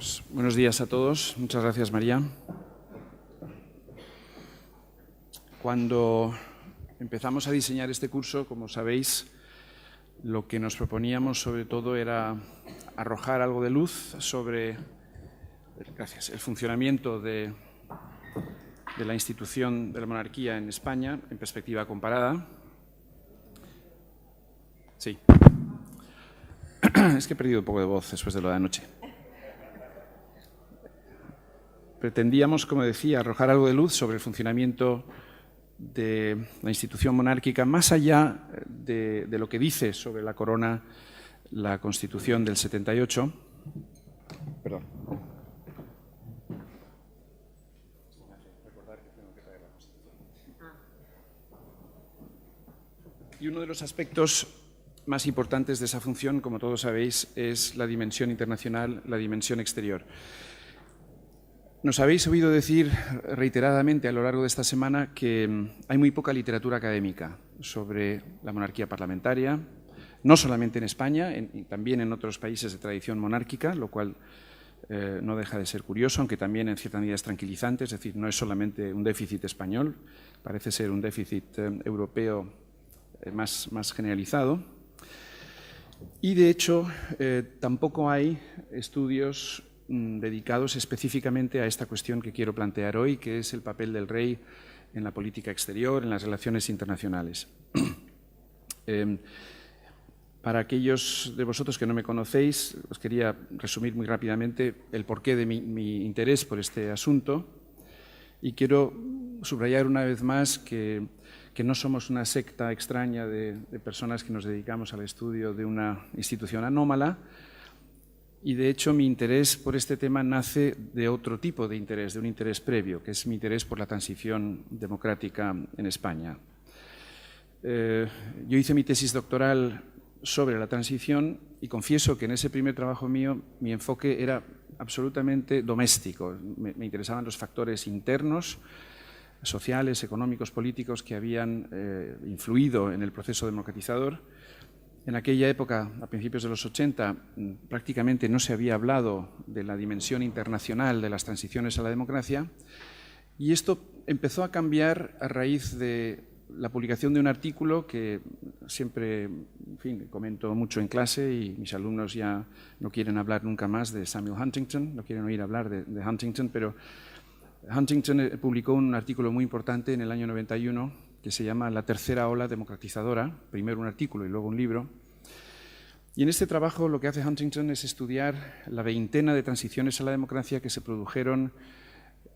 Pues, buenos días a todos. Muchas gracias, María. Cuando empezamos a diseñar este curso, como sabéis, lo que nos proponíamos sobre todo era arrojar algo de luz sobre el funcionamiento de la institución de la monarquía en España en perspectiva comparada. Sí. Es que he perdido un poco de voz después de lo de anoche. Pretendíamos, como decía, arrojar algo de luz sobre el funcionamiento de la institución monárquica, más allá de lo que dice sobre la corona la Constitución del 78. Perdón. Y uno de los aspectos más importantes de esa función, como todos sabéis, es la dimensión internacional, la dimensión exterior. Nos habéis oído decir reiteradamente a lo largo de esta semana que hay muy poca literatura académica sobre la monarquía parlamentaria, no solamente en España, también en otros países de tradición monárquica, lo cual no deja de ser curioso, aunque también en cierta medida es tranquilizante, es decir, no es solamente un déficit español, parece ser un déficit europeo más generalizado. Y, de hecho, tampoco hay estudios dedicados específicamente a esta cuestión que quiero plantear hoy, que es el papel del rey en la política exterior, en las relaciones internacionales. Para aquellos de vosotros que no me conocéis, os quería resumir muy rápidamente el porqué de mi interés por este asunto, y quiero subrayar una vez más que no somos una secta extraña de personas que nos dedicamos al estudio de una institución anómala. Y, de hecho, mi interés por este tema nace de otro tipo de interés, de un interés previo, que es mi interés por la transición democrática en España. Yo hice mi tesis doctoral sobre la transición y confieso que en ese primer trabajo mío mi enfoque era absolutamente doméstico. Me interesaban los factores internos, sociales, económicos, políticos que habían influido en el proceso democratizador. En aquella época, a principios de los 80, prácticamente no se había hablado de la dimensión internacional de las transiciones a la democracia, y esto empezó a cambiar a raíz de la publicación de un artículo que siempre, en fin, comento mucho en clase, y mis alumnos ya no quieren hablar nunca más de Samuel Huntington, no quieren oír hablar de Huntington, pero Huntington publicó un artículo muy importante en el año 91 que se llama La tercera ola democratizadora, primero un artículo y luego un libro. Y en este trabajo lo que hace Huntington es estudiar la veintena de transiciones a la democracia que se produjeron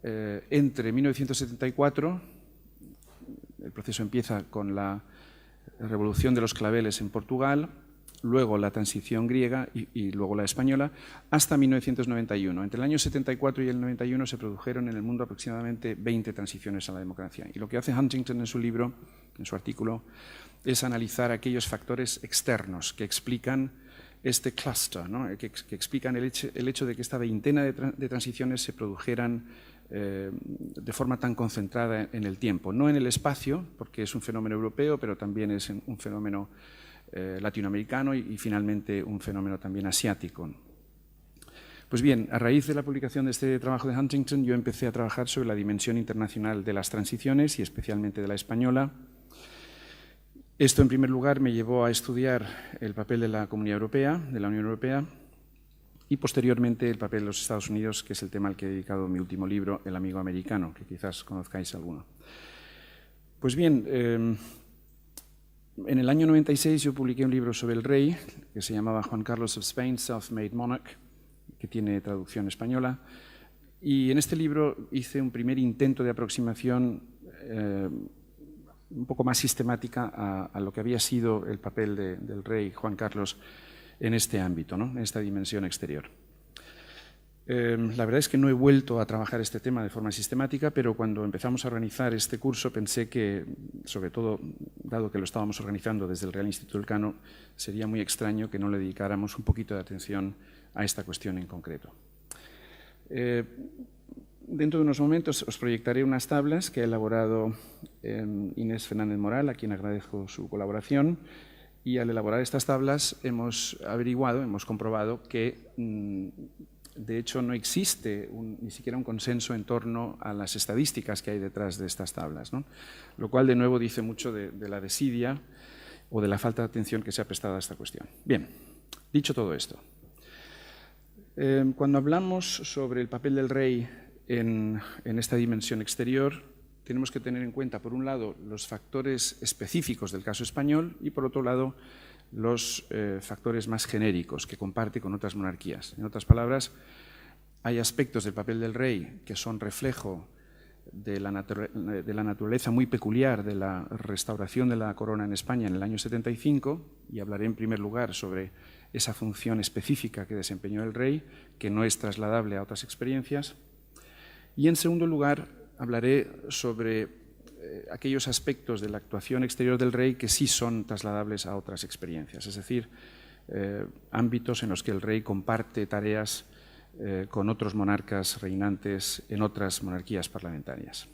entre 1974, el proceso empieza con la Revolución de los Claveles en Portugal, luego la transición griega y luego la española, hasta 1991. Entre el año 74 y el 91 se produjeron en el mundo aproximadamente 20 transiciones a la democracia. Y lo que hace Huntington en su libro, en su artículo, es analizar aquellos factores externos que explican este cluster, ¿no? que explican el hecho de que esta veintena de transiciones se produjeran de forma tan concentrada en el tiempo. No en el espacio, porque es un fenómeno europeo, pero también es un fenómeno latinoamericano y finalmente un fenómeno también asiático. Pues bien, a raíz de la publicación de este trabajo de Huntington, yo empecé a trabajar sobre la dimensión internacional de las transiciones y especialmente de la española. Esto, en primer lugar, me llevó a estudiar el papel de la Comunidad Europea, de la Unión Europea, y posteriormente el papel de los Estados Unidos, que es el tema al que he dedicado mi último libro, El amigo americano, que quizás conozcáis alguno. Pues bien, en el año 96 yo publiqué un libro sobre el rey que se llamaba Juan Carlos of Spain, Self-Made Monarch, que tiene traducción española, y en este libro hice un primer intento de aproximación un poco más sistemática a lo que había sido el papel del rey Juan Carlos en este ámbito, ¿no? En esta dimensión exterior. La verdad es que no he vuelto a trabajar este tema de forma sistemática, pero cuando empezamos a organizar este curso pensé que, sobre todo, dado que lo estábamos organizando desde el Real Instituto Elcano, sería muy extraño que no le dedicáramos un poquito de atención a esta cuestión en concreto. Dentro de unos momentos os proyectaré unas tablas que ha elaborado Inés Fernández Moral, a quien agradezco su colaboración, y al elaborar estas tablas hemos comprobado que De hecho, no existe ni siquiera un consenso en torno a las estadísticas que hay detrás de estas tablas, ¿no? Lo cual, de nuevo, dice mucho de la desidia o de la falta de atención que se ha prestado a esta cuestión. Bien, dicho todo esto, cuando hablamos sobre el papel del rey en esta dimensión exterior, tenemos que tener en cuenta, por un lado, los factores específicos del caso español y, por otro lado, los factores más genéricos que comparte con otras monarquías. En otras palabras, hay aspectos del papel del rey que son reflejo de la naturaleza muy peculiar de la restauración de la corona en España en el año 75, y hablaré en primer lugar sobre esa función específica que desempeñó el rey, que no es trasladable a otras experiencias. Y en segundo lugar, hablaré sobre aquellos aspectos de la actuación exterior del rey que sí son trasladables a otras experiencias, es decir, ámbitos en los que el rey comparte tareas con otros monarcas reinantes en otras monarquías parlamentarias.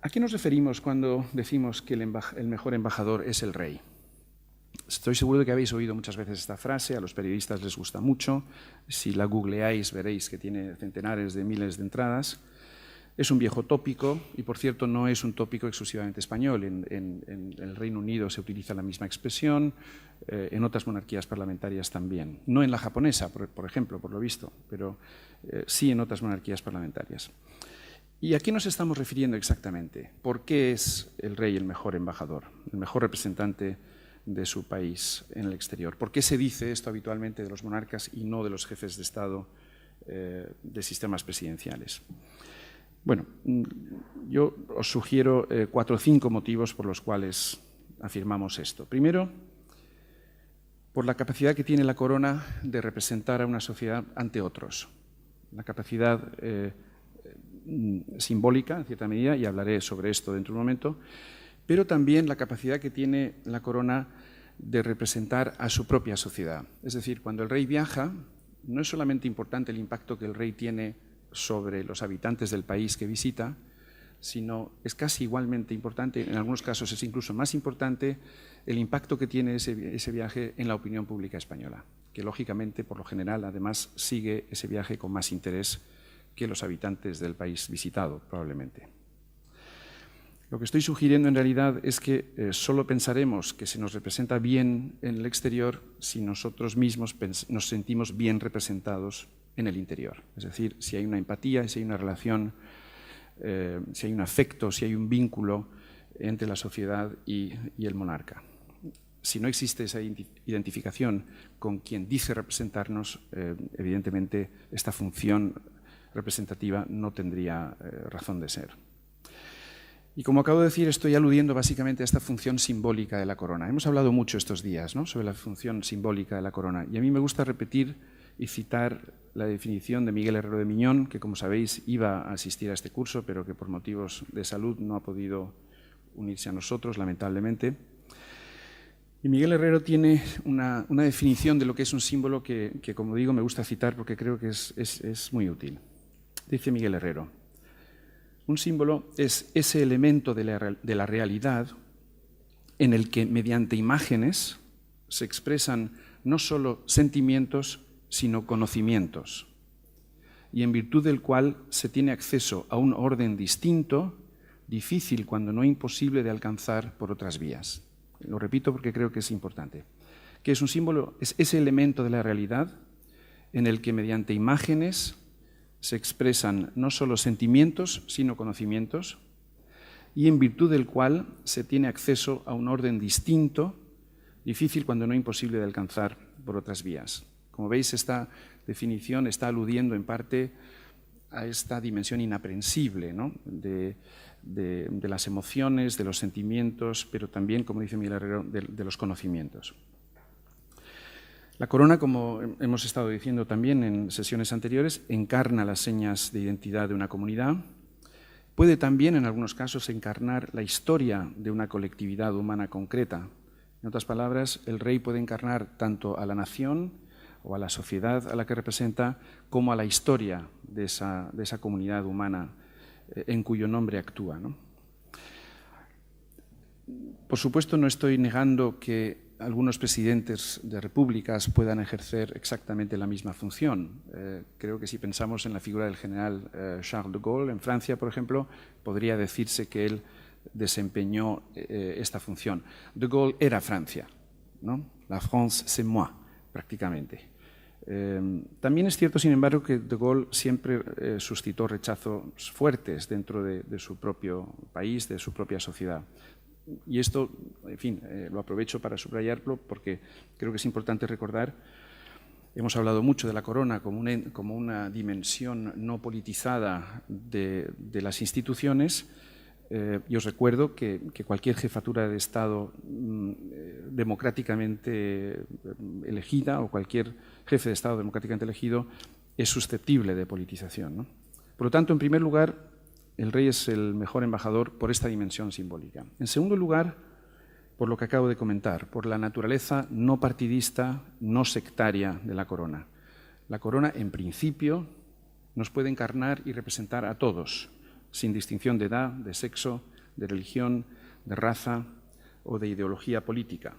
¿A qué nos referimos cuando decimos que el mejor embajador es el rey? Estoy seguro de que habéis oído muchas veces esta frase, a los periodistas les gusta mucho, si la googleáis veréis que tiene centenares de miles de entradas. Es un viejo tópico y, por cierto, no es un tópico exclusivamente español. En el Reino Unido se utiliza la misma expresión, en otras monarquías parlamentarias también. No en la japonesa, por ejemplo, por lo visto, pero sí en otras monarquías parlamentarias. ¿Y a qué nos estamos refiriendo exactamente? ¿Por qué es el rey el mejor embajador, el mejor representante de su país en el exterior? ¿Por qué se dice esto habitualmente de los monarcas y no de los jefes de Estado de sistemas presidenciales? Bueno, yo os sugiero 4 o 5 motivos por los cuales afirmamos esto. Primero, por la capacidad que tiene la corona de representar a una sociedad ante otros. La capacidad simbólica, en cierta medida, y hablaré sobre esto dentro de un momento, pero también la capacidad que tiene la corona de representar a su propia sociedad. Es decir, cuando el rey viaja, no es solamente importante el impacto que el rey tiene sobre los habitantes del país que visita, sino es casi igualmente importante, en algunos casos es incluso más importante, el impacto que tiene ese viaje en la opinión pública española, que lógicamente, por lo general, además sigue ese viaje con más interés que los habitantes del país visitado, probablemente. Lo que estoy sugiriendo en realidad es que solo pensaremos que se nos representa bien en el exterior si nosotros mismos nos sentimos bien representados en el interior. Es decir, si hay una empatía, si hay una relación, si hay un afecto, si hay un vínculo entre la sociedad y el monarca. Si no existe esa identificación con quien dice representarnos, evidentemente esta función representativa no tendría razón de ser. Y como acabo de decir, estoy aludiendo básicamente a esta función simbólica de la corona. Hemos hablado mucho estos días, ¿no?, sobre la función simbólica de la corona, y a mí me gusta repetir y citar la definición de Miguel Herrero de Miñón, que, como sabéis, iba a asistir a este curso, pero que por motivos de salud no ha podido unirse a nosotros, lamentablemente. Y Miguel Herrero tiene una definición de lo que es un símbolo que, como digo, me gusta citar porque creo que es muy útil. Dice Miguel Herrero: un símbolo es ese elemento de la realidad en el que, mediante imágenes, se expresan no solo sentimientos, sino conocimientos, y en virtud del cual se tiene acceso a un orden distinto, difícil cuando no imposible de alcanzar por otras vías. Lo repito porque creo que es importante. ¿Qué es un símbolo? Es ese elemento de la realidad en el que, mediante imágenes, se expresan no solo sentimientos, sino conocimientos, y en virtud del cual se tiene acceso a un orden distinto, difícil cuando no imposible de alcanzar por otras vías. Como veis, esta definición está aludiendo en parte a esta dimensión inaprensible, ¿no?, de las emociones, de los sentimientos, pero también, como dice Miguel Herrero, de los conocimientos. La corona, como hemos estado diciendo también en sesiones anteriores, encarna las señas de identidad de una comunidad. Puede también, en algunos casos, encarnar la historia de una colectividad humana concreta. En otras palabras, el rey puede encarnar tanto a la nación o a la sociedad a la que representa, como a la historia de esa comunidad humana en cuyo nombre actúa, ¿no? Por supuesto, no estoy negando que algunos presidentes de repúblicas puedan ejercer exactamente la misma función. Creo que si pensamos en la figura del general Charles de Gaulle en Francia, por ejemplo, podría decirse que él desempeñó esta función. De Gaulle era Francia, ¿no? La France, c'est moi, prácticamente. También es cierto, sin embargo, que de Gaulle siempre suscitó rechazos fuertes dentro de su propio país, de su propia sociedad. Y esto, en fin, lo aprovecho para subrayarlo porque creo que es importante recordar. Hemos hablado mucho de la corona como una dimensión no politizada de las instituciones. Y os recuerdo que cualquier jefatura de Estado democráticamente elegida o cualquier jefe de Estado democráticamente elegido es susceptible de politización, ¿no? Por lo tanto, en primer lugar, el rey es el mejor embajador por esta dimensión simbólica. En segundo lugar, por lo que acabo de comentar, por la naturaleza no partidista, no sectaria de la corona. La corona, en principio, nos puede encarnar y representar a todos, sin distinción de edad, de sexo, de religión, de raza o de ideología política.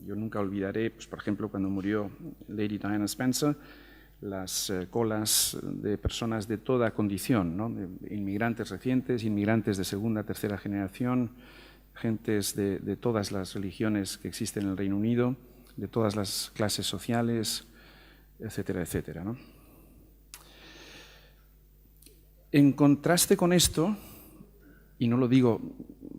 Yo nunca olvidaré, pues, por ejemplo, cuando murió Lady Diana Spencer, las colas de personas de toda condición, ¿no? De inmigrantes recientes, inmigrantes de segunda, tercera generación, gentes de todas las religiones que existen en el Reino Unido, de todas las clases sociales, etcétera, etcétera, ¿no? En contraste con esto, y no lo digo,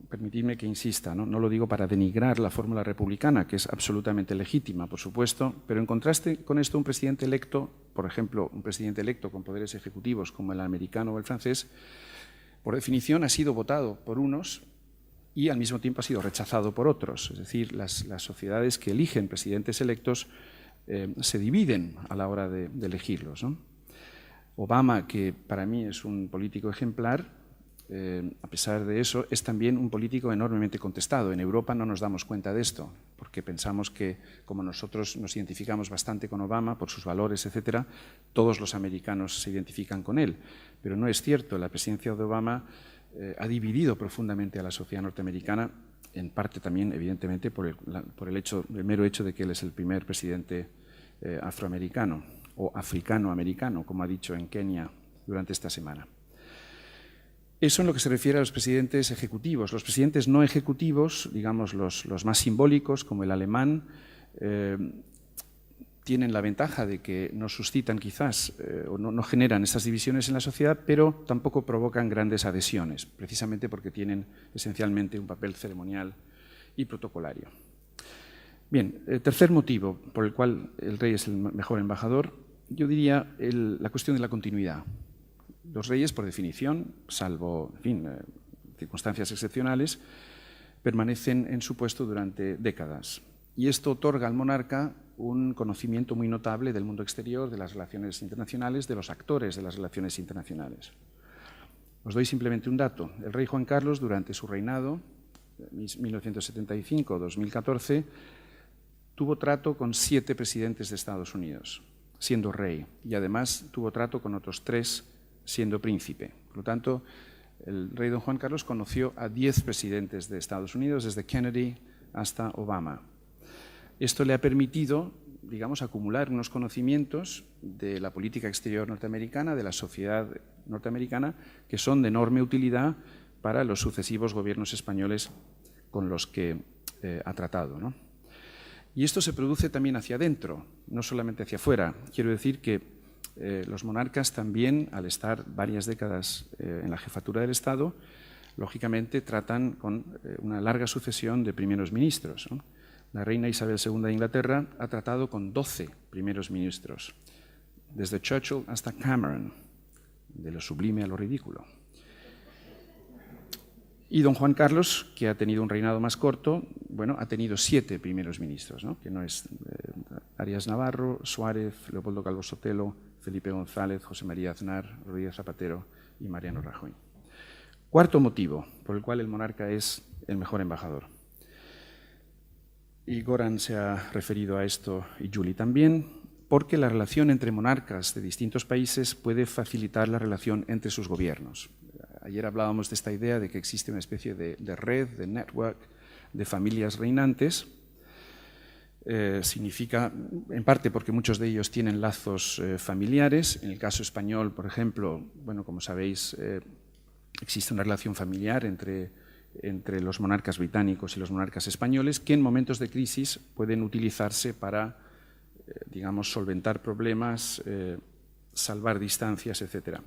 permitidme que insista, no lo digo para denigrar la fórmula republicana, que es absolutamente legítima, por supuesto, pero en contraste con esto, un presidente electo, por ejemplo, un presidente electo con poderes ejecutivos como el americano o el francés, por definición ha sido votado por unos y al mismo tiempo ha sido rechazado por otros. Es decir, las sociedades que eligen presidentes electos se dividen a la hora de elegirlos, ¿no? Obama, que para mí es un político ejemplar, a pesar de eso, es también un político enormemente contestado. En Europa no nos damos cuenta de esto, porque pensamos que, como nosotros nos identificamos bastante con Obama por sus valores, etcétera, todos los americanos se identifican con él. Pero no es cierto. La presidencia de Obama ha dividido profundamente a la sociedad norteamericana, en parte también, evidentemente, por el mero hecho de que él es el primer presidente afroamericano o africano-americano, como ha dicho en Kenia durante esta semana. Eso en lo que se refiere a los presidentes ejecutivos. Los presidentes no ejecutivos, digamos los más simbólicos, como el alemán, tienen la ventaja de que no suscitan quizás o no generan estas divisiones en la sociedad, pero tampoco provocan grandes adhesiones, precisamente porque tienen esencialmente un papel ceremonial y protocolario. Bien, el tercer motivo por el cual el rey es el mejor embajador, yo diría la cuestión de la continuidad. Los reyes, por definición, salvo en fin, circunstancias excepcionales, permanecen en su puesto durante décadas. Y esto otorga al monarca un conocimiento muy notable del mundo exterior, de las relaciones internacionales, de los actores de las relaciones internacionales. Os doy simplemente un dato. El rey Juan Carlos, durante su reinado, 1975-2014, tuvo trato con 7 presidentes de Estados Unidos, siendo rey, y además tuvo trato con otros 3 siendo príncipe. Por lo tanto, el rey don Juan Carlos conoció a 10 presidentes de Estados Unidos, desde Kennedy hasta Obama. Esto le ha permitido, digamos, acumular unos conocimientos de la política exterior norteamericana, de la sociedad norteamericana, que son de enorme utilidad para los sucesivos gobiernos españoles con los que ha tratado, ¿no? Y esto se produce también hacia adentro, no solamente hacia afuera. Quiero decir que los monarcas también, al estar varias décadas en la jefatura del Estado, lógicamente tratan con una larga sucesión de primeros ministros, ¿no? La reina Isabel II de Inglaterra ha tratado con 12 primeros ministros, desde Churchill hasta Cameron, de lo sublime a lo ridículo. Y don Juan Carlos, que ha tenido un reinado más corto, bueno, ha tenido 7 primeros ministros, ¿no? Que no es Arias Navarro, Suárez, Leopoldo Calvo Sotelo, Felipe González, José María Aznar, Rodríguez Zapatero y Mariano Rajoy. Cuarto motivo por el cual el monarca es el mejor embajador. Y Goran se ha referido a esto, y Julie también, porque la relación entre monarcas de distintos países puede facilitar la relación entre sus gobiernos. Ayer hablábamos de esta idea de que existe una especie de red, de network, de familias reinantes, significa, en parte porque muchos de ellos tienen lazos familiares. En el caso español, por ejemplo, bueno, como sabéis, existe una relación familiar entre los monarcas británicos y los monarcas españoles que en momentos de crisis pueden utilizarse para, digamos, solventar problemas, salvar distancias, etc.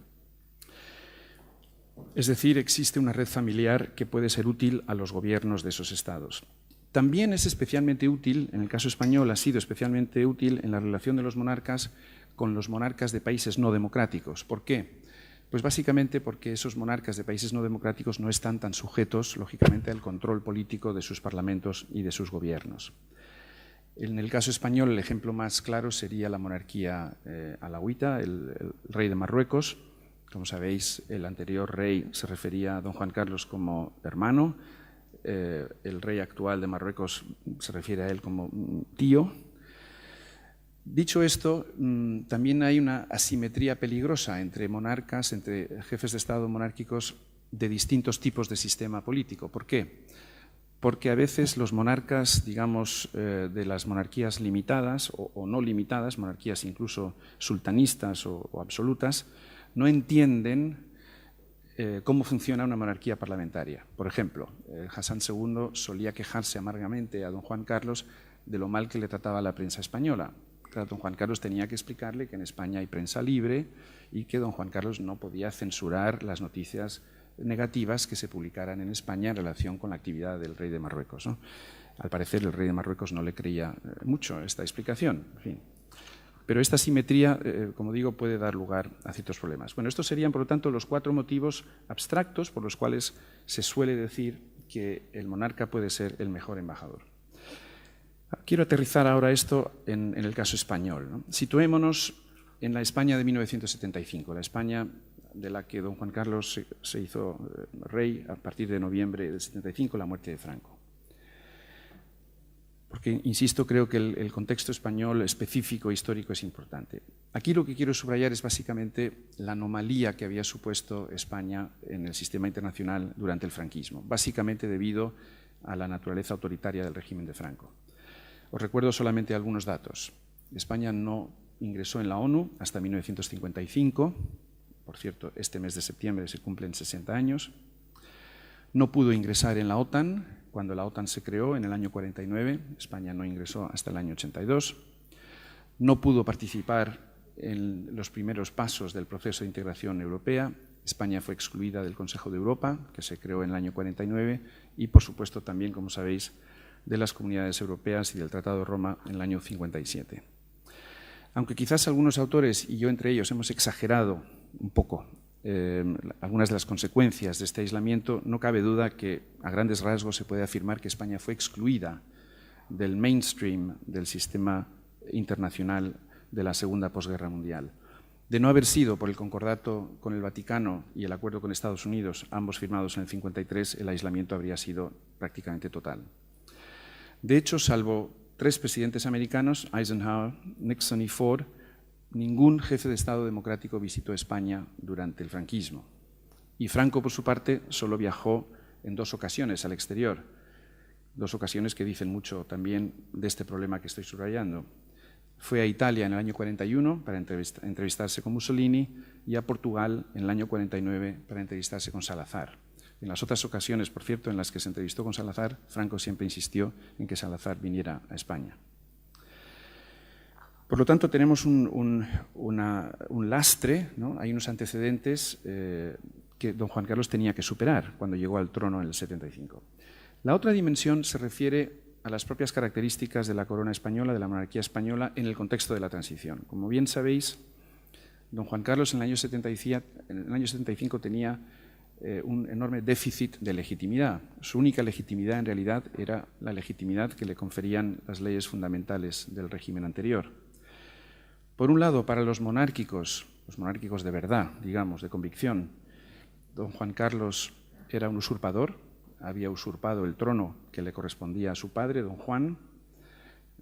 Es decir, existe una red familiar que puede ser útil a los gobiernos de esos estados. También es especialmente útil, en el caso español ha sido especialmente útil en la relación de los monarcas con los monarcas de países no democráticos. ¿Por qué? Pues básicamente porque esos monarcas de países no democráticos no están tan sujetos, lógicamente, al control político de sus parlamentos y de sus gobiernos. En el caso español, el ejemplo más claro sería la monarquía alauita, el rey de Marruecos. Como sabéis, el anterior rey se refería a don Juan Carlos como hermano. El rey actual de Marruecos se refiere a él como tío. Dicho esto, también hay una asimetría peligrosa entre monarcas, entre jefes de Estado monárquicos de distintos tipos de sistema político. ¿Por qué? Porque a veces los monarcas, digamos, de las monarquías limitadas o no limitadas, monarquías incluso sultanistas o absolutas, no entienden cómo funciona una monarquía parlamentaria. Por ejemplo, Hassan II solía quejarse amargamente a don Juan Carlos de lo mal que le trataba la prensa española. Claro, don Juan Carlos tenía que explicarle que en España hay prensa libre y que don Juan Carlos no podía censurar las noticias negativas que se publicaran en España en relación con la actividad del rey de Marruecos, ¿no? Al parecer, el rey de Marruecos no le creía mucho esta explicación. En fin. Pero esta simetría, como digo, puede dar lugar a ciertos problemas. Bueno, estos serían, por lo tanto, los 4 motivos abstractos por los cuales se suele decir que el monarca puede ser el mejor embajador. Quiero aterrizar ahora esto en el caso español, ¿no? Situémonos en la España de 1975, la España de la que don Juan Carlos se hizo rey a partir de noviembre del 75, la muerte de Franco. Porque, insisto, creo que el contexto español específico, histórico, es importante. Aquí lo que quiero subrayar es básicamente la anomalía que había supuesto España en el sistema internacional durante el franquismo, básicamente debido a la naturaleza autoritaria del régimen de Franco. Os recuerdo solamente algunos datos. España no ingresó en la ONU hasta 1955. Por cierto, este mes de septiembre se cumplen 60 años. No pudo ingresar en la OTAN cuando la OTAN se creó en el año 49. España no ingresó hasta el año 82. No pudo participar en los primeros pasos del proceso de integración europea. España fue excluida del Consejo de Europa, que se creó en el año 49, y, por supuesto, también, como sabéis, de las comunidades europeas y del Tratado de Roma en el año 57. Aunque quizás algunos autores, y yo entre ellos, hemos exagerado un poco algunas de las consecuencias de este aislamiento, no cabe duda que a grandes rasgos se puede afirmar que España fue excluida del mainstream del sistema internacional de la Segunda Posguerra Mundial. De no haber sido por el concordato con el Vaticano y el acuerdo con Estados Unidos, ambos firmados en el 53, el aislamiento habría sido prácticamente total. De hecho, salvo 3 presidentes americanos, Eisenhower, Nixon y Ford, ningún jefe de Estado democrático visitó España durante el franquismo. Y Franco, por su parte, solo viajó en 2 ocasiones al exterior, 2 ocasiones que dicen mucho también de este problema que estoy subrayando. Fue a Italia en el año 41 para entrevistarse con Mussolini y a Portugal en el año 49 para entrevistarse con Salazar. En las otras ocasiones, por cierto, en las que se entrevistó con Salazar, Franco siempre insistió en que Salazar viniera a España. Por lo tanto, tenemos un lastre, ¿no? Hay unos antecedentes que don Juan Carlos tenía que superar cuando llegó al trono en el 75. La otra dimensión se refiere a las propias características de la corona española, de la monarquía española, en el contexto de la transición. Como bien sabéis, don Juan Carlos en el año 75 tenía un enorme déficit de legitimidad. Su única legitimidad, en realidad, era la legitimidad que le conferían las leyes fundamentales del régimen anterior. Por un lado, para los monárquicos de verdad, digamos, de convicción, don Juan Carlos era un usurpador, había usurpado el trono que le correspondía a su padre, don Juan.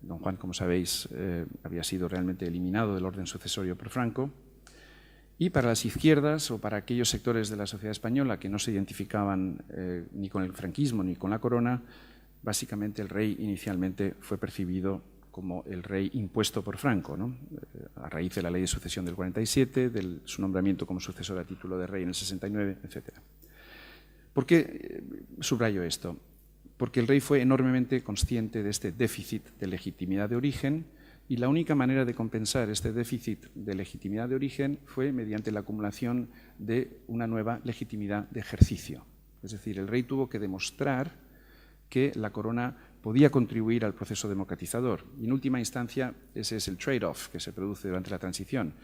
Don Juan, como sabéis, había sido realmente eliminado del orden sucesorio por Franco. Y para las izquierdas o para aquellos sectores de la sociedad española que no se identificaban ni con el franquismo ni con la corona, básicamente el rey inicialmente fue percibido como el rey impuesto por Franco, ¿no? A raíz de la ley de sucesión del 47, de su nombramiento como sucesor a título de rey en el 69, etc. ¿Por qué subrayo esto? Porque el rey fue enormemente consciente de este déficit de legitimidad de origen, y la única manera de compensar este déficit de legitimidad de origen fue mediante la acumulación de una nueva legitimidad de ejercicio. Es decir, el rey tuvo que demostrar que la corona podía contribuir al proceso democratizador. Y en última instancia, ese es el trade-off que se produce durante la transición,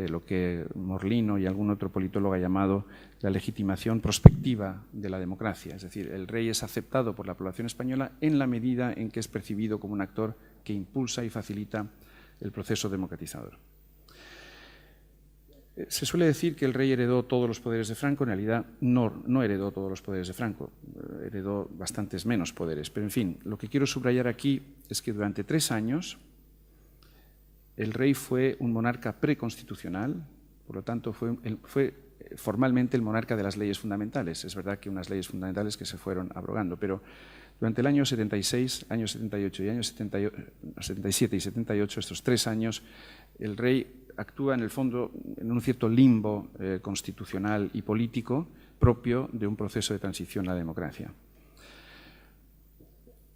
lo que Morlino y algún otro politólogo ha llamado la legitimación prospectiva de la democracia. Es decir, el rey es aceptado por la población española en la medida en que es percibido como un actor que impulsa y facilita el proceso democratizador. Se suele decir que el rey heredó todos los poderes de Franco. En realidad no heredó todos los poderes de Franco, heredó bastantes menos poderes. Pero en fin, lo que quiero subrayar aquí es que durante 3 años el rey fue un monarca preconstitucional, por lo tanto fue formalmente el monarca de las leyes fundamentales. Es verdad que unas leyes fundamentales que se fueron abrogando, pero durante el año 76, año 78 y año 77 y 78, estos 3 años, el rey actúa en el fondo en un cierto limbo constitucional y político propio de un proceso de transición a la democracia.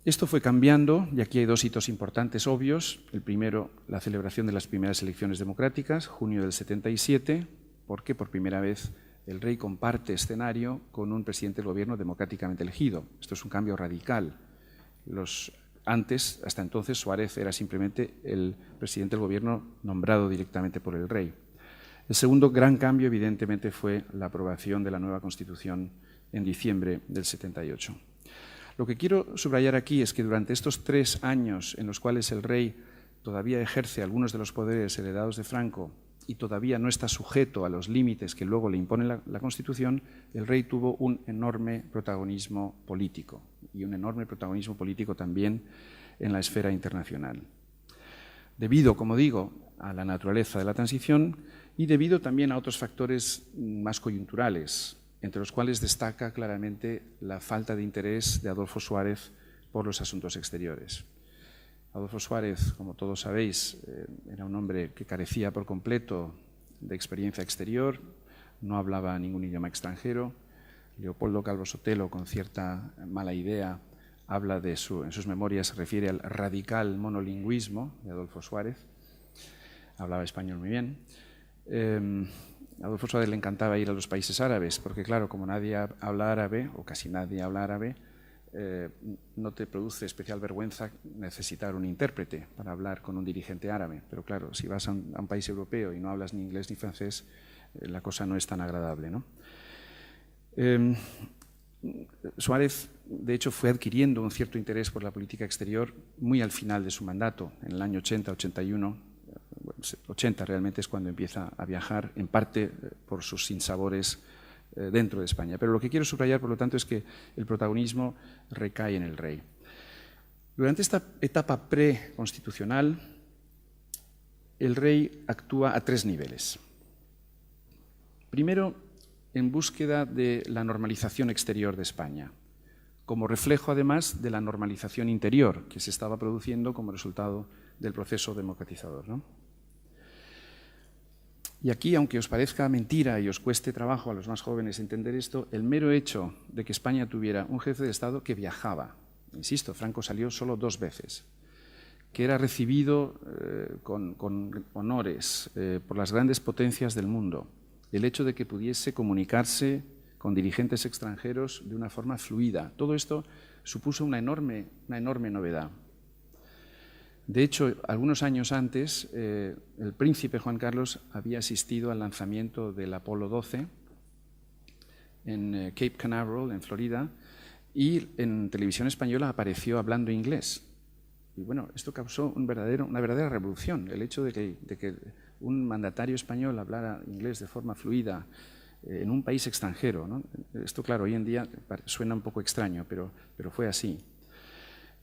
Esto fue cambiando, y aquí hay 2 hitos importantes obvios. El primero, la celebración de las primeras elecciones democráticas, junio del 77, porque por primera vez el rey comparte escenario con un presidente del gobierno democráticamente elegido. Esto es un cambio radical. Antes, hasta entonces, Suárez era simplemente el presidente del gobierno nombrado directamente por el rey. El segundo gran cambio, evidentemente, fue la aprobación de la nueva Constitución en diciembre del 78. Lo que quiero subrayar aquí es que durante estos 3 años en los cuales el rey todavía ejerce algunos de los poderes heredados de Franco y todavía no está sujeto a los límites que luego le impone la Constitución, el rey tuvo un enorme protagonismo político, y un enorme protagonismo político también en la esfera internacional. Debido, como digo, a la naturaleza de la transición y debido también a otros factores más coyunturales, entre los cuales destaca claramente la falta de interés de Adolfo Suárez por los asuntos exteriores. Adolfo Suárez, como todos sabéis, era un hombre que carecía por completo de experiencia exterior, no hablaba ningún idioma extranjero. Leopoldo Calvo Sotelo, con cierta mala idea, habla en sus memorias, se refiere al radical monolingüismo de Adolfo Suárez. Hablaba español muy bien. A Adolfo Suárez le encantaba ir a los países árabes, porque claro, como nadie habla árabe, o casi nadie habla árabe, no te produce especial vergüenza necesitar un intérprete para hablar con un dirigente árabe. Pero claro, si vas a un país europeo y no hablas ni inglés ni francés, la cosa no es tan agradable, ¿no? Suárez, de hecho, fue adquiriendo un cierto interés por la política exterior muy al final de su mandato, en el año 80, 81. 80 realmente es cuando empieza a viajar, en parte por sus sinsabores dentro de España. Pero lo que quiero subrayar, por lo tanto, es que el protagonismo recae en el rey. Durante esta etapa preconstitucional, el rey actúa a 3 niveles. Primero, en búsqueda de la normalización exterior de España, como reflejo, además, de la normalización interior que se estaba produciendo como resultado del proceso democratizador, ¿no? Y aquí, aunque os parezca mentira y os cueste trabajo a los más jóvenes entender esto, el mero hecho de que España tuviera un jefe de Estado que viajaba, insisto, Franco salió solo 2 veces, que era recibido con honores por las grandes potencias del mundo, el hecho de que pudiese comunicarse con dirigentes extranjeros de una forma fluida, todo esto supuso una enorme novedad. De hecho, algunos años antes, el príncipe Juan Carlos había asistido al lanzamiento del Apolo 12 en Cape Canaveral, en Florida, y en televisión española apareció hablando inglés. Y bueno, esto causó una verdadera revolución, el hecho de que un mandatario español hablara inglés de forma fluida en un país extranjero, ¿no? Esto, claro, hoy en día suena un poco extraño, pero fue así.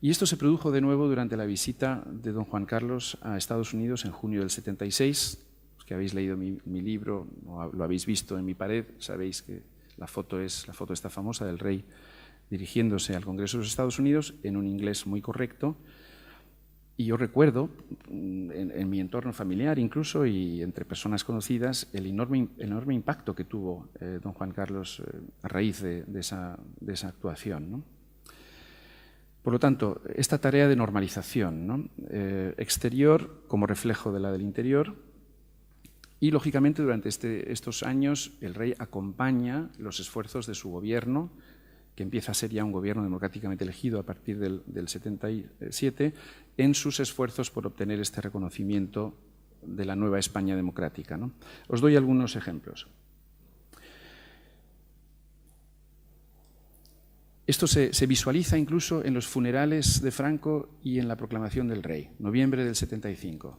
Y esto se produjo de nuevo durante la visita de don Juan Carlos a Estados Unidos en junio del 76. Los que habéis leído mi libro o lo habéis visto en mi pared, sabéis que la foto esta famosa del rey dirigiéndose al Congreso de los Estados Unidos en un inglés muy correcto. Y yo recuerdo, en mi entorno familiar incluso y entre personas conocidas, el enorme impacto que tuvo don Juan Carlos a raíz de esa actuación, ¿no? Por lo tanto, esta tarea de normalización, ¿no? Exterior como reflejo de la del interior, y lógicamente durante estos años el rey acompaña los esfuerzos de su gobierno, que empieza a ser ya un gobierno democráticamente elegido a partir del 77, en sus esfuerzos por obtener este reconocimiento de la nueva España democrática, ¿no? Os doy algunos ejemplos. Esto se visualiza incluso en los funerales de Franco y en la proclamación del rey, noviembre del 75.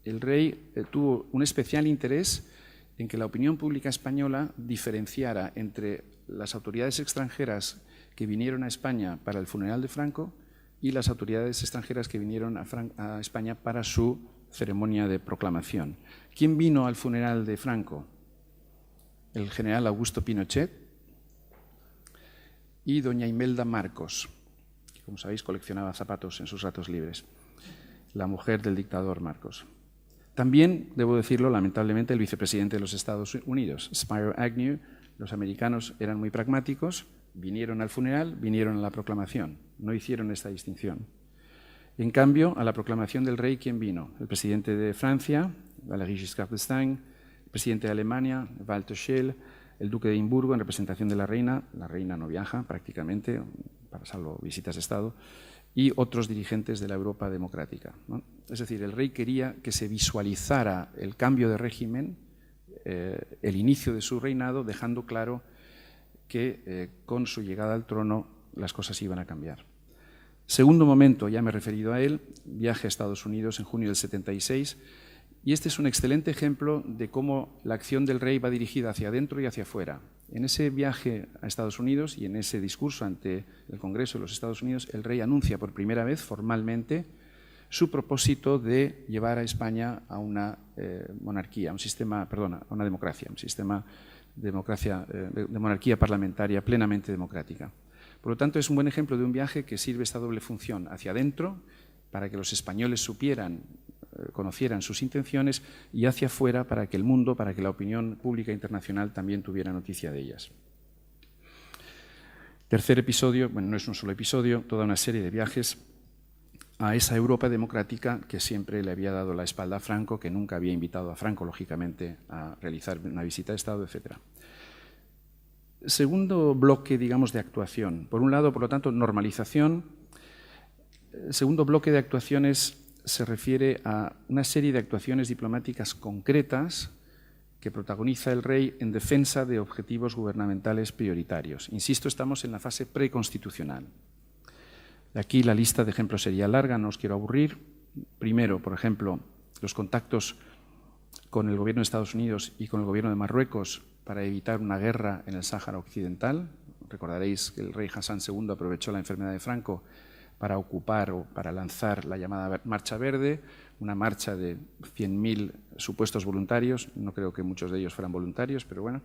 El rey tuvo un especial interés en que la opinión pública española diferenciara entre las autoridades extranjeras que vinieron a España para el funeral de Franco y las autoridades extranjeras que vinieron a España para su ceremonia de proclamación. ¿Quién vino al funeral de Franco? El general Augusto Pinochet y doña Imelda Marcos, que, como sabéis, coleccionaba zapatos en sus ratos libres, la mujer del dictador Marcos. También, debo decirlo, lamentablemente, el vicepresidente de los Estados Unidos, Spiro Agnew. Los americanos eran muy pragmáticos, vinieron al funeral, vinieron a la proclamación, no hicieron esta distinción. En cambio, a la proclamación del rey, ¿quién vino? El presidente de Francia, Valéry Giscard d'Estaing, el presidente de Alemania, Walter Scheel, el duque de Edimburgo en representación de la reina no viaja prácticamente, para salvo visitas de Estado, y otros dirigentes de la Europa democrática, ¿no? Es decir, el rey quería que se visualizara el cambio de régimen, el inicio de su reinado, dejando claro que con su llegada al trono las cosas iban a cambiar. Segundo momento, ya me he referido a él, viaje a Estados Unidos en junio del 76, y este es un excelente ejemplo de cómo la acción del rey va dirigida hacia adentro y hacia afuera. En ese viaje a Estados Unidos y en ese discurso ante el Congreso de los Estados Unidos, el rey anuncia por primera vez formalmente su propósito de llevar a España a una monarquía, a una democracia, un sistema de monarquía parlamentaria plenamente democrática. Por lo tanto, es un buen ejemplo de un viaje que sirve esta doble función hacia adentro, para que los españoles conocieran sus intenciones, y hacia afuera para que el mundo, para que la opinión pública internacional también tuviera noticia de ellas. Tercer episodio, bueno, no es un solo episodio, toda una serie de viajes a esa Europa democrática que siempre le había dado la espalda a Franco, que nunca había invitado a Franco, lógicamente, a realizar una visita de Estado, etc. Segundo bloque, digamos, de actuación. Por un lado, por lo tanto, normalización. El segundo bloque de actuaciones se refiere a una serie de actuaciones diplomáticas concretas que protagoniza el rey en defensa de objetivos gubernamentales prioritarios. Insisto, estamos en la fase preconstitucional. Aquí la lista de ejemplos sería larga, no os quiero aburrir. Primero, por ejemplo, los contactos con el gobierno de Estados Unidos y con el gobierno de Marruecos para evitar una guerra en el Sáhara Occidental. Recordaréis que el rey Hassan II aprovechó la enfermedad de Franco para ocupar o para lanzar la llamada Marcha Verde, una marcha de 100.000 supuestos voluntarios, no creo que muchos de ellos fueran voluntarios, pero bueno,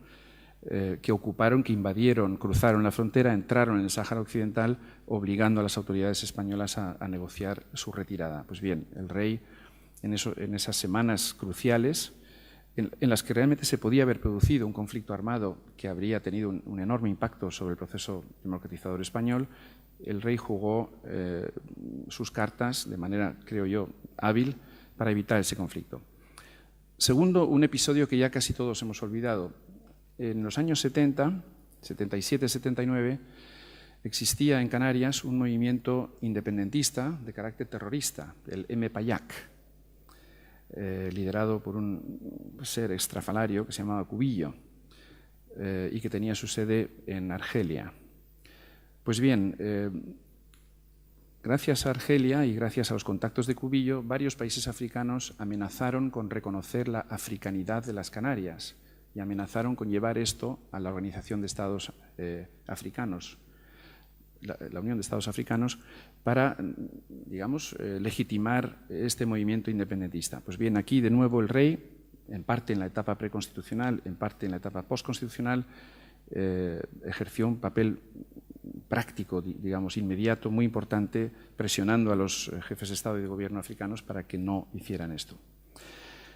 que ocuparon, que invadieron, cruzaron la frontera, entraron en el Sáhara Occidental, obligando a las autoridades españolas a negociar su retirada. Pues bien, el rey, en esas semanas cruciales, en las que realmente se podía haber producido un conflicto armado que habría tenido un enorme impacto sobre el proceso democratizador español, el rey jugó sus cartas de manera, creo yo, hábil para evitar ese conflicto. Segundo, un episodio que ya casi todos hemos olvidado. En los años 70, 77, 79, existía en Canarias un movimiento independentista de carácter terrorista, el MPAYAC, liderado por un ser estrafalario que se llamaba Cubillo y que tenía su sede en Argelia. Pues bien, gracias a Argelia y gracias a los contactos de Cubillo, varios países africanos amenazaron con reconocer la africanidad de las Canarias y amenazaron con llevar esto a la Organización de Estados Africanos, la Unión de Estados Africanos, para, digamos, legitimar este movimiento independentista. Pues bien, aquí de nuevo el rey, en parte en la etapa preconstitucional, en parte en la etapa postconstitucional, ejerció un papel práctico, digamos, inmediato, muy importante, presionando a los jefes de Estado y de Gobierno africanos para que no hicieran esto.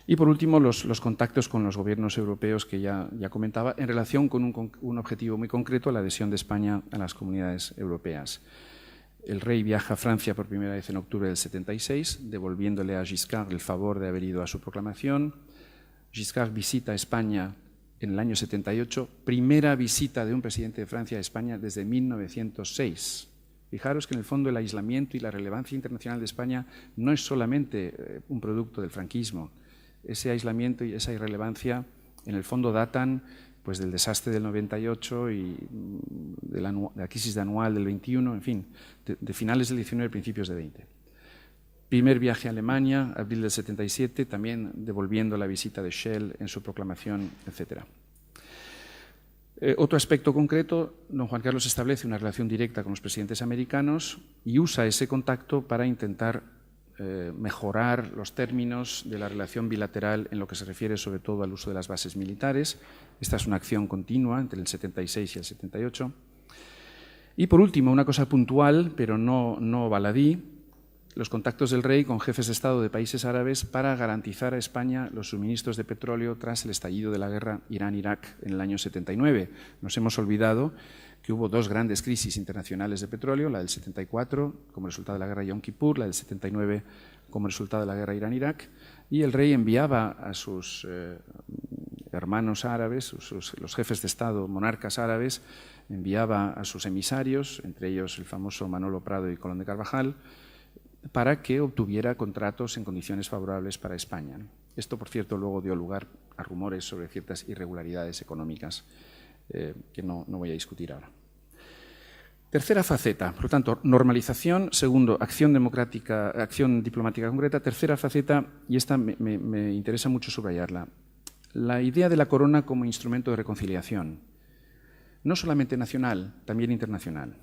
Y por último, los contactos con los gobiernos europeos que ya comentaba en relación con un objetivo muy concreto, la adhesión de España a las comunidades europeas. El rey viaja a Francia por primera vez en octubre del 76, devolviéndole a Giscard el favor de haber ido a su proclamación. Giscard visita España en el año 78, primera visita de un presidente de Francia a España desde 1906. Fijaros que en el fondo el aislamiento y la relevancia internacional de España no es solamente un producto del franquismo. Ese aislamiento y esa irrelevancia en el fondo datan pues, del desastre del 98 y de la crisis anual del 21, en fin, de finales del 19 y principios del 20. Primer viaje a Alemania, abril del 77, también devolviendo la visita de Shell en su proclamación, etc. Otro aspecto concreto, don Juan Carlos establece una relación directa con los presidentes americanos y usa ese contacto para intentar mejorar los términos de la relación bilateral en lo que se refiere sobre todo al uso de las bases militares. Esta es una acción continua entre el 76 y el 78. Y por último, una cosa puntual, pero no baladí, los contactos del rey con jefes de Estado de países árabes para garantizar a España los suministros de petróleo tras el estallido de la guerra Irán-Irak en el año 79. Nos hemos olvidado que hubo dos grandes crisis internacionales de petróleo, la del 74 como resultado de la guerra Yom Kippur, la del 79 como resultado de la guerra Irán-Irak, y el rey enviaba a sus hermanos árabes, los jefes de Estado, monarcas árabes, enviaba a sus emisarios, entre ellos el famoso Manolo Prado y Colón de Carvajal, para que obtuviera contratos en condiciones favorables para España. Esto, por cierto, luego dio lugar a rumores sobre ciertas irregularidades económicas que no voy a discutir ahora. Tercera faceta, por lo tanto, normalización. Segundo, acción diplomática concreta. Tercera faceta, y esta me interesa mucho subrayarla, la idea de la corona como instrumento de reconciliación, no solamente nacional, también internacional.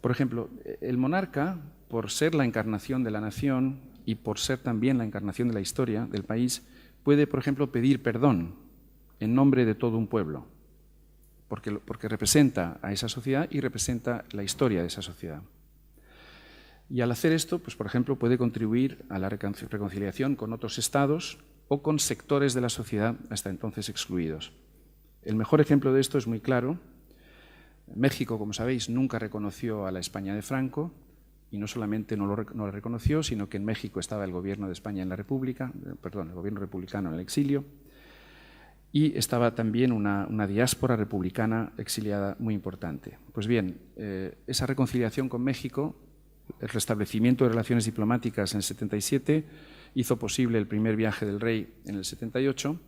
Por ejemplo, el monarca, por ser la encarnación de la nación y por ser también la encarnación de la historia del país, puede, por ejemplo, pedir perdón en nombre de todo un pueblo, porque representa a esa sociedad y representa la historia de esa sociedad. Y al hacer esto, pues, por ejemplo, puede contribuir a la reconciliación con otros estados o con sectores de la sociedad hasta entonces excluidos. El mejor ejemplo de esto es muy claro. México, como sabéis, nunca reconoció a la España de Franco, y no solamente no la reconoció, sino que en México estaba el gobierno de España en la República, el gobierno republicano en el exilio, y estaba también una diáspora republicana exiliada muy importante. Pues bien, esa reconciliación con México, el restablecimiento de relaciones diplomáticas en el 77, hizo posible el primer viaje del rey en el 78,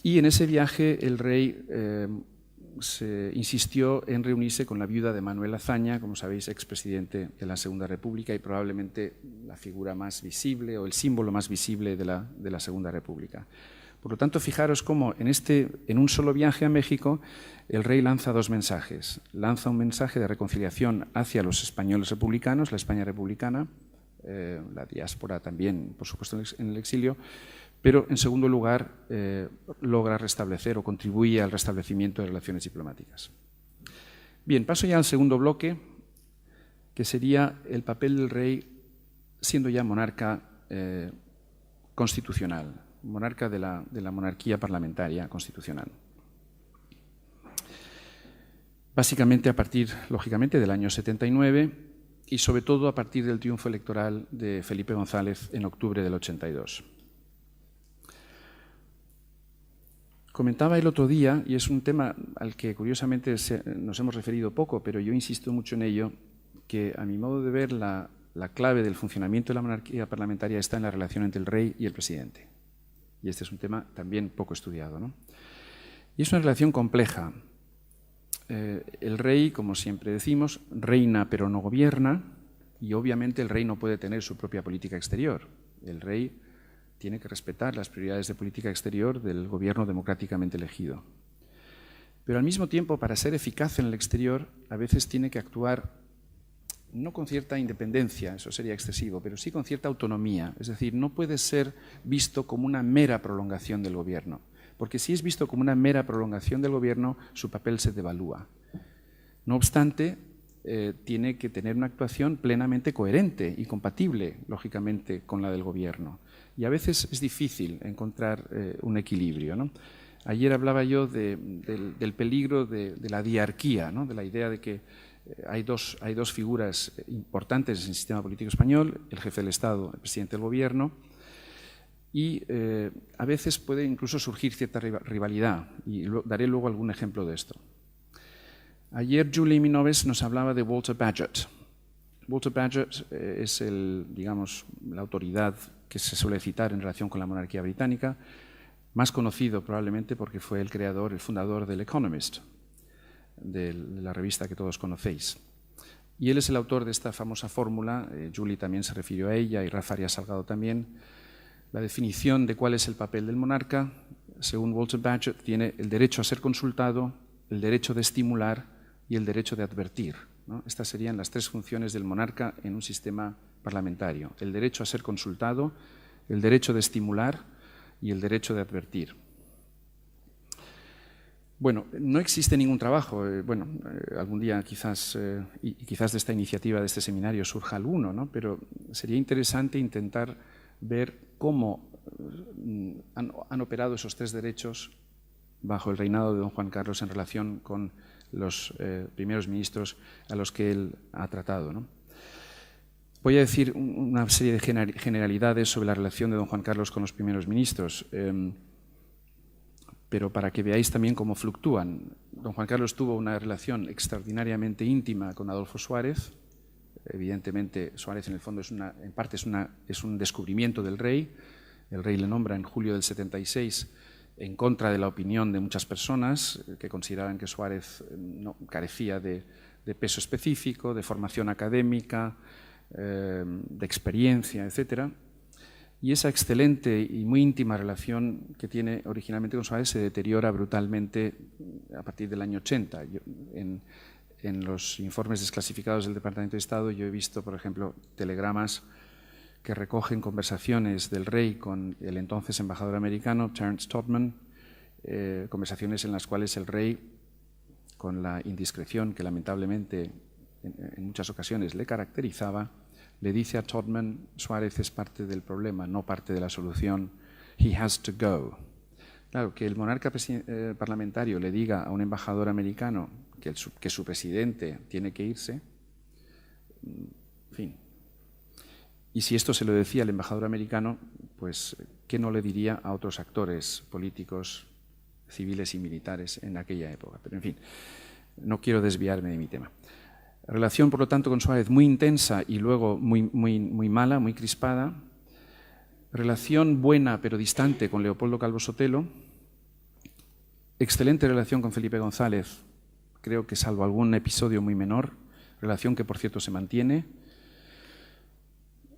y en ese viaje el rey se insistió en reunirse con la viuda de Manuel Azaña, como sabéis, expresidente de la Segunda República y probablemente la figura más visible o el símbolo más visible de la Segunda República. Por lo tanto, fijaros cómo en un solo viaje a México el rey lanza dos mensajes. Lanza un mensaje de reconciliación hacia los españoles republicanos, la España republicana, la diáspora también, por supuesto, en el exilio, pero en segundo lugar logra restablecer o contribuye al restablecimiento de relaciones diplomáticas. Bien, paso ya al segundo bloque, que sería el papel del rey siendo ya monarca constitucional, monarca de la monarquía parlamentaria constitucional. Básicamente a partir, lógicamente, del año 79 y sobre todo a partir del triunfo electoral de Felipe González en octubre del 82. Comentaba el otro día, y es un tema al que curiosamente nos hemos referido poco, pero yo insisto mucho en ello, que a mi modo de ver la clave del funcionamiento de la monarquía parlamentaria está en la relación entre el rey y el presidente. Y este es un tema también poco estudiado, ¿no? Y es una relación compleja. El rey, como siempre decimos, reina pero no gobierna, y obviamente el rey no puede tener su propia política exterior. El rey tiene que respetar las prioridades de política exterior del gobierno democráticamente elegido. Pero al mismo tiempo, para ser eficaz en el exterior, a veces tiene que actuar no con cierta independencia, eso sería excesivo, pero sí con cierta autonomía. Es decir, no puede ser visto como una mera prolongación del gobierno, porque si es visto como una mera prolongación del gobierno, su papel se devalúa. No obstante, tiene que tener una actuación plenamente coherente y compatible, lógicamente, con la del gobierno. Y a veces es difícil encontrar un equilibrio, ¿no? Ayer hablaba yo del peligro de la diarquía, ¿no? De la idea de que hay dos figuras importantes en el sistema político español, el jefe del Estado, el presidente del gobierno, y a veces puede incluso surgir cierta rivalidad, y daré luego algún ejemplo de esto. Ayer Julie Minoves nos hablaba de Walter Bagehot. Walter Bagehot es la autoridad que se suele citar en relación con la monarquía británica, más conocido probablemente porque fue el creador, el fundador del Economist, de la revista que todos conocéis. Y él es el autor de esta famosa fórmula, Julie también se refirió a ella y Rafa Arias Salgado también, la definición de cuál es el papel del monarca. Según Walter Bagehot, tiene el derecho a ser consultado, el derecho de estimular y el derecho de advertir, ¿no? Estas serían las tres funciones del monarca en un sistema parlamentario: el derecho a ser consultado, el derecho de estimular y el derecho de advertir. Bueno, no existe ningún trabajo, algún día quizás, y quizás de esta iniciativa, de este seminario, surja alguno, ¿no? Pero sería interesante intentar ver cómo han operado esos tres derechos bajo el reinado de don Juan Carlos en relación con los primeros ministros a los que él ha tratado, ¿no? Voy a decir una serie de generalidades sobre la relación de don Juan Carlos con los primeros ministros, pero para que veáis también cómo fluctúan. Don Juan Carlos tuvo una relación extraordinariamente íntima con Adolfo Suárez. Evidentemente, Suárez en el fondo en parte es un descubrimiento del rey. El rey le nombra en julio del 76 en contra de la opinión de muchas personas que consideraban que Suárez carecía de peso específico, de formación académica, de experiencia, etc. Y esa excelente y muy íntima relación que tiene originalmente con Suárez se deteriora brutalmente a partir del año 80. En los informes desclasificados del Departamento de Estado yo he visto, por ejemplo, telegramas que recogen conversaciones del rey con el entonces embajador americano, Terence Todman, conversaciones en las cuales el rey, con la indiscreción que lamentablemente en muchas ocasiones le caracterizaba, le dice a Todman: Suárez es parte del problema, no parte de la solución. He has to go. Claro, que el monarca parlamentario le diga a un embajador americano que su presidente tiene que irse, en fin. Y si esto se lo decía el embajador americano, pues ¿qué no le diría a otros actores políticos, civiles y militares en aquella época? Pero en fin, no quiero desviarme de mi tema. Relación, por lo tanto, con Suárez muy intensa y luego muy mala, muy crispada. Relación buena pero distante con Leopoldo Calvo Sotelo. Excelente relación con Felipe González, creo que salvo algún episodio muy menor, relación que por cierto se mantiene.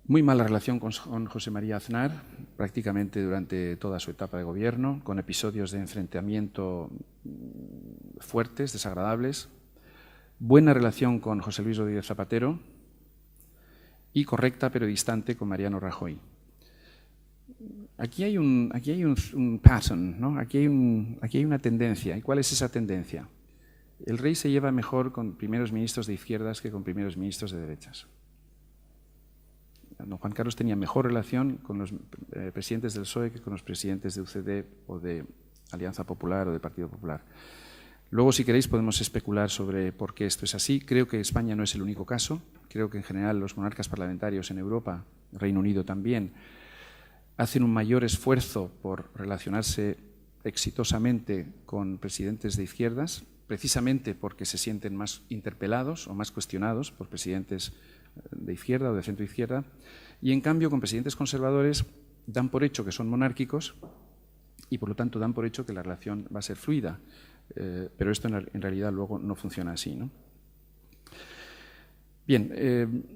Muy mala relación con José María Aznar, prácticamente durante toda su etapa de gobierno, con episodios de enfrentamiento fuertes, desagradables. Buena relación con José Luis Rodríguez Zapatero y correcta pero distante con Mariano Rajoy. Aquí hay un pattern, ¿no? Aquí hay una tendencia. ¿Y cuál es esa tendencia? El rey se lleva mejor con primeros ministros de izquierdas que con primeros ministros de derechas. Don Juan Carlos tenía mejor relación con los presidentes del PSOE que con los presidentes de UCD o de Alianza Popular o de Partido Popular. Luego, si queréis, podemos especular sobre por qué esto es así. Creo que España no es el único caso. Creo que en general los monarcas parlamentarios en Europa, Reino Unido también, hacen un mayor esfuerzo por relacionarse exitosamente con presidentes de izquierdas, precisamente porque se sienten más interpelados o más cuestionados por presidentes de izquierda o de centro izquierda, y en cambio con presidentes conservadores dan por hecho que son monárquicos y por lo tanto dan por hecho que la relación va a ser fluida, pero esto en realidad luego no funciona así, ¿no? Bien,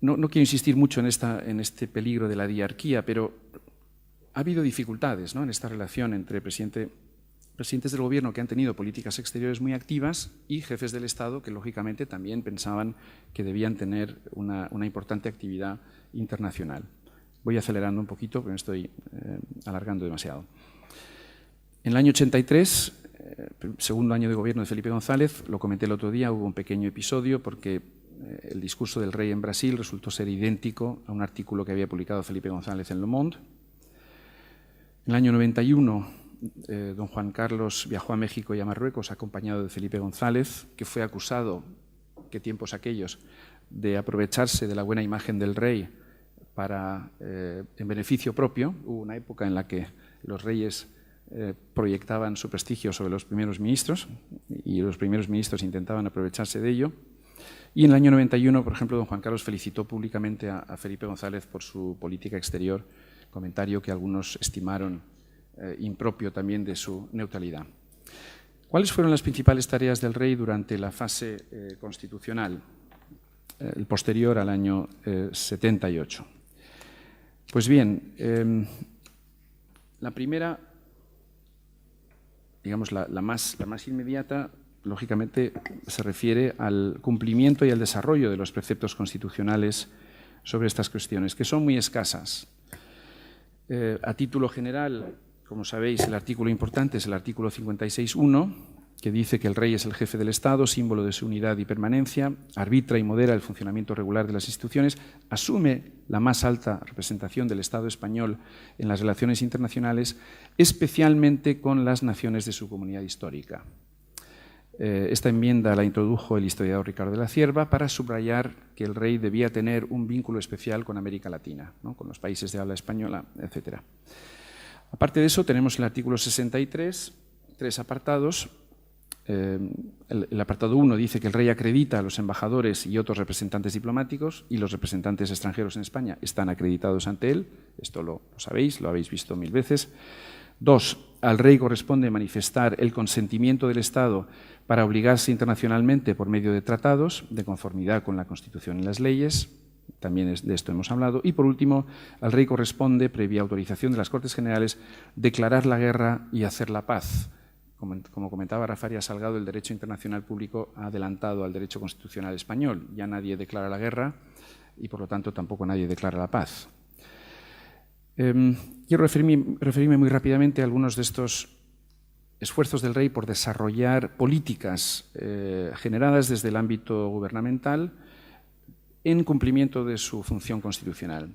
no quiero insistir mucho en este peligro de la diarquía, pero ha habido dificultades, ¿no?, en esta relación entre presidentes del gobierno que han tenido políticas exteriores muy activas y jefes del Estado que lógicamente también pensaban que debían tener una importante actividad internacional. Voy acelerando un poquito, pero me estoy alargando demasiado. En el año 83 segundo año de gobierno de Felipe González, lo comenté el otro día, hubo un pequeño episodio porque el discurso del rey en Brasil resultó ser idéntico a un artículo que había publicado Felipe González en Le Monde. En el año 91, don Juan Carlos viajó a México y a Marruecos acompañado de Felipe González, que fue acusado, qué tiempos aquellos, de aprovecharse de la buena imagen del rey para, en beneficio propio. Hubo una época en la que los reyes proyectaban su prestigio sobre los primeros ministros y los primeros ministros intentaban aprovecharse de ello. Y en el año 91, por ejemplo, don Juan Carlos felicitó públicamente a Felipe González por su política exterior, comentario que algunos estimaron impropio también de su neutralidad. ¿Cuáles fueron las principales tareas del rey durante la fase constitucional, el posterior al año 78? Pues bien, la primera, digamos la más inmediata, lógicamente se refiere al cumplimiento y al desarrollo de los preceptos constitucionales sobre estas cuestiones, que son muy escasas. A título general, como sabéis, el artículo importante es el artículo 56.1, que dice que el rey es el jefe del Estado, símbolo de su unidad y permanencia, arbitra y modera el funcionamiento regular de las instituciones, asume la más alta representación del Estado español en las relaciones internacionales, especialmente con las naciones de su comunidad histórica. Esta enmienda la introdujo el historiador Ricardo de la Cierva para subrayar que el rey debía tener un vínculo especial con América Latina, ¿no? Con los países de habla española, etc. Aparte de eso, tenemos el artículo 63, 3 apartados. El apartado 1 dice que el rey acredita a los embajadores y otros representantes diplomáticos y los representantes extranjeros en España están acreditados ante él. Esto lo sabéis, lo habéis visto 1000 veces. 2. Al rey corresponde manifestar el consentimiento del Estado para obligarse internacionalmente por medio de tratados, de conformidad con la Constitución y las leyes. También de esto hemos hablado. Y por último, al rey corresponde, previa autorización de las Cortes Generales, declarar la guerra y hacer la paz. Como comentaba Rafael Salgado, el derecho internacional público ha adelantado al derecho constitucional español. Ya nadie declara la guerra y, por lo tanto, tampoco nadie declara la paz. Quiero referirme muy rápidamente a algunos de estos esfuerzos del rey por desarrollar políticas generadas desde el ámbito gubernamental en cumplimiento de su función constitucional.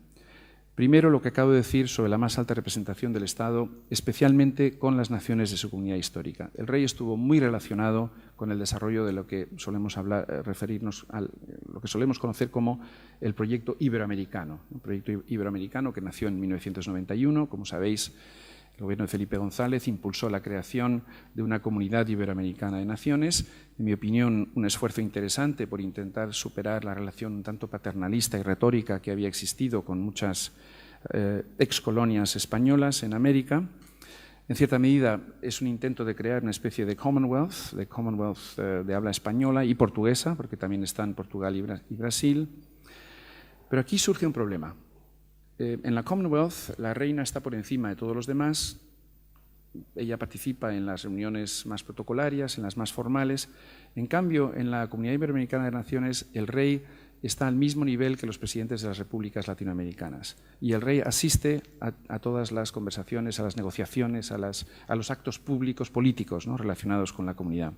Primero, lo que acabo de decir sobre la más alta representación del Estado, especialmente con las naciones de su comunidad histórica. El rey estuvo muy relacionado con el desarrollo de lo que solemos referirnos a lo que solemos conocer como el proyecto iberoamericano. Un proyecto iberoamericano que nació en 1991. Como sabéis, el gobierno de Felipe González impulsó la creación de una comunidad iberoamericana de naciones. En mi opinión, un esfuerzo interesante por intentar superar la relación un tanto paternalista y retórica que había existido con muchas excolonias españolas en América. En cierta medida, es un intento de crear una especie de Commonwealth de habla española y portuguesa, porque también están Portugal y Brasil. Pero aquí surge un problema. En la Commonwealth, la reina está por encima de todos los demás. Ella participa en las reuniones más protocolarias, en las más formales. En cambio, en la Comunidad Iberoamericana de Naciones, el rey está al mismo nivel que los presidentes de las repúblicas latinoamericanas. Y el rey asiste a todas las conversaciones, a las negociaciones, a los actos públicos políticos, ¿no?, relacionados con la comunidad.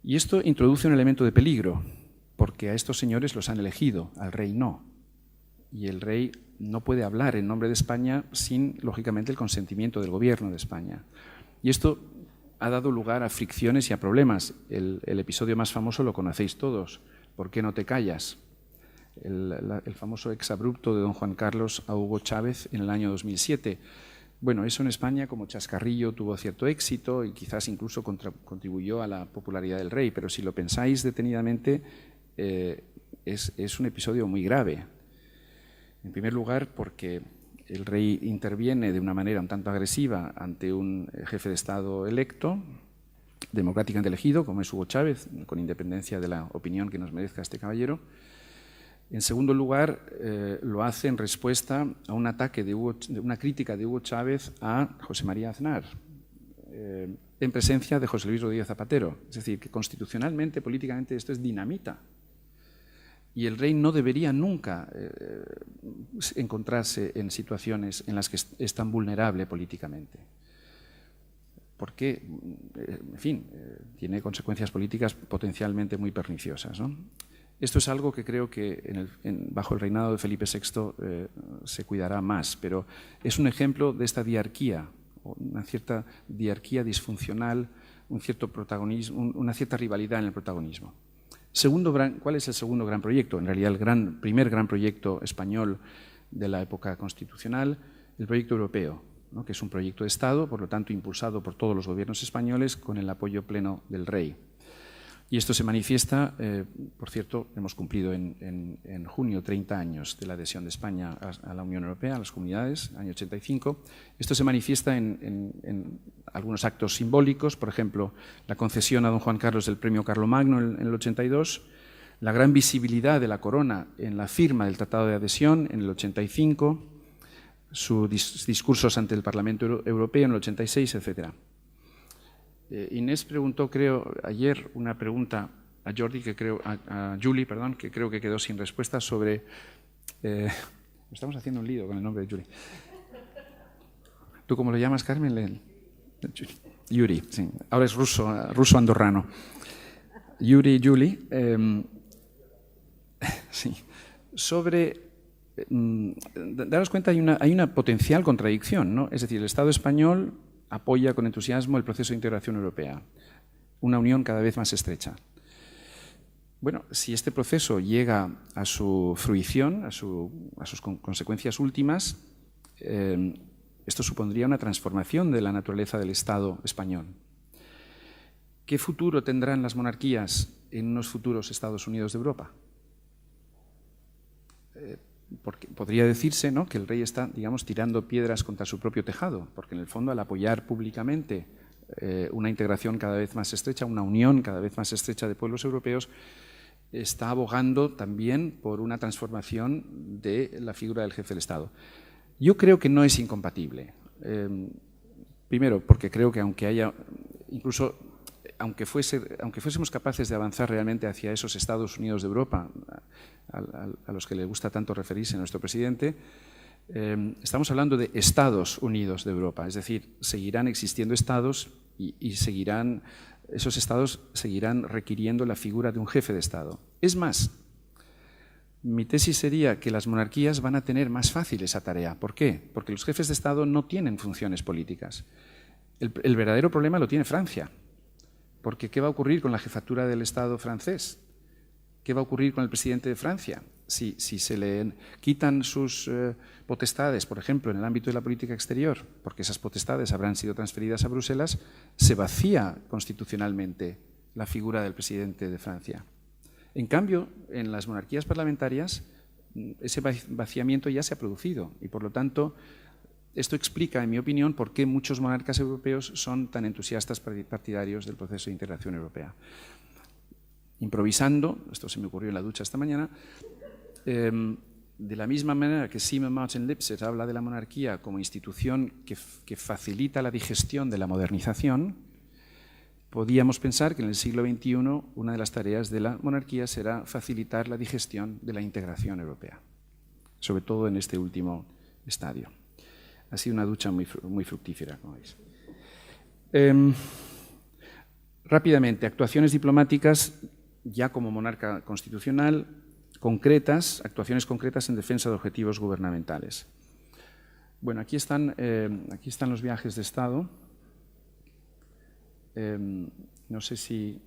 Y esto introduce un elemento de peligro, porque a estos señores los han elegido, al rey no. Y el rey no puede hablar en nombre de España sin, lógicamente, el consentimiento del gobierno de España. Y esto ha dado lugar a fricciones y a problemas. El episodio más famoso lo conocéis todos. ¿Por qué no te callas? El famoso exabrupto de don Juan Carlos a Hugo Chávez en el año 2007. Bueno, eso en España como chascarrillo tuvo cierto éxito y quizás incluso contribuyó a la popularidad del rey, pero si lo pensáis detenidamente, es un episodio muy grave. En primer lugar, porque el rey interviene de una manera un tanto agresiva ante un jefe de Estado electo, democráticamente elegido, como es Hugo Chávez, con independencia de la opinión que nos merezca este caballero. En segundo lugar, lo hace en respuesta a un ataque de una crítica de Hugo Chávez a José María Aznar, en presencia de José Luis Rodríguez Zapatero. Es decir, que constitucionalmente, políticamente, esto es dinamita. Y el rey no debería nunca encontrarse en situaciones en las que es tan vulnerable políticamente. porque, en fin, tiene consecuencias políticas potencialmente muy perniciosas, ¿no? Esto es algo que creo que bajo el reinado de Felipe VI se cuidará más, pero es un ejemplo de esta diarquía, una cierta diarquía disfuncional, un cierto protagonismo, una cierta rivalidad en el protagonismo. ¿Cuál es el segundo gran proyecto? En realidad el primer gran proyecto español de la época constitucional, el proyecto europeo, ¿no? Que es un proyecto de Estado, por lo tanto impulsado por todos los gobiernos españoles con el apoyo pleno del rey. Y esto se manifiesta, por cierto, hemos cumplido en junio 30 años de la adhesión de España a la Unión Europea, a las comunidades, año 85. Esto se manifiesta en algunos actos simbólicos, por ejemplo, la concesión a don Juan Carlos del premio Carlomagno en el 82, la gran visibilidad de la corona en la firma del Tratado de Adhesión en el 85, sus discursos ante el Parlamento Europeo en el 86, etcétera. Inés preguntó, creo, ayer una pregunta a Julie, perdón, que creo que quedó sin respuesta sobre... estamos haciendo un lío con el nombre de Julie. ¿Tú cómo lo llamas, Carmen? Yuri, sí. Ahora es ruso andorrano. Julie. Sí. Sobre... daros cuenta, hay una potencial contradicción, ¿no? Es decir, el Estado español apoya con entusiasmo el proceso de integración europea, una unión cada vez más estrecha. Bueno, si este proceso llega a su fruición, a sus consecuencias últimas, esto supondría una transformación de la naturaleza del Estado español. ¿Qué futuro tendrán las monarquías en unos futuros Estados Unidos de Europa? Porque podría decirse, ¿no?, que el rey está, digamos, tirando piedras contra su propio tejado, porque en el fondo al apoyar públicamente una integración cada vez más estrecha, una unión cada vez más estrecha de pueblos europeos, está abogando también por una transformación de la figura del jefe del Estado. Yo creo que no es incompatible. Primero, porque creo que aunque fuésemos capaces de avanzar realmente hacia esos Estados Unidos de Europa, a los que le gusta tanto referirse a nuestro presidente, estamos hablando de Estados Unidos de Europa, es decir, seguirán existiendo Estados y esos Estados seguirán requiriendo la figura de un jefe de Estado. Es más, mi tesis sería que las monarquías van a tener más fácil esa tarea. ¿Por qué? Porque los jefes de Estado no tienen funciones políticas. El verdadero problema lo tiene Francia. Porque ¿qué va a ocurrir con la jefatura del Estado francés? ¿Qué va a ocurrir con el presidente de Francia? Si se le quitan sus potestades, por ejemplo, en el ámbito de la política exterior, porque esas potestades habrán sido transferidas a Bruselas, se vacía constitucionalmente la figura del presidente de Francia. En cambio, en las monarquías parlamentarias, ese vaciamiento ya se ha producido y, por lo tanto, esto explica, en mi opinión, por qué muchos monarcas europeos son tan entusiastas partidarios del proceso de integración europea. Improvisando, esto se me ocurrió en la ducha esta mañana, de la misma manera que Simon Martin Lipset habla de la monarquía como institución que facilita la digestión de la modernización, podíamos pensar que en el siglo XXI una de las tareas de la monarquía será facilitar la digestión de la integración europea, sobre todo en este último estadio. Ha sido una ducha muy fructífera, como veis. Rápidamente, actuaciones diplomáticas ya como monarca constitucional, actuaciones concretas en defensa de objetivos gubernamentales. Bueno, aquí están los viajes de Estado. No sé si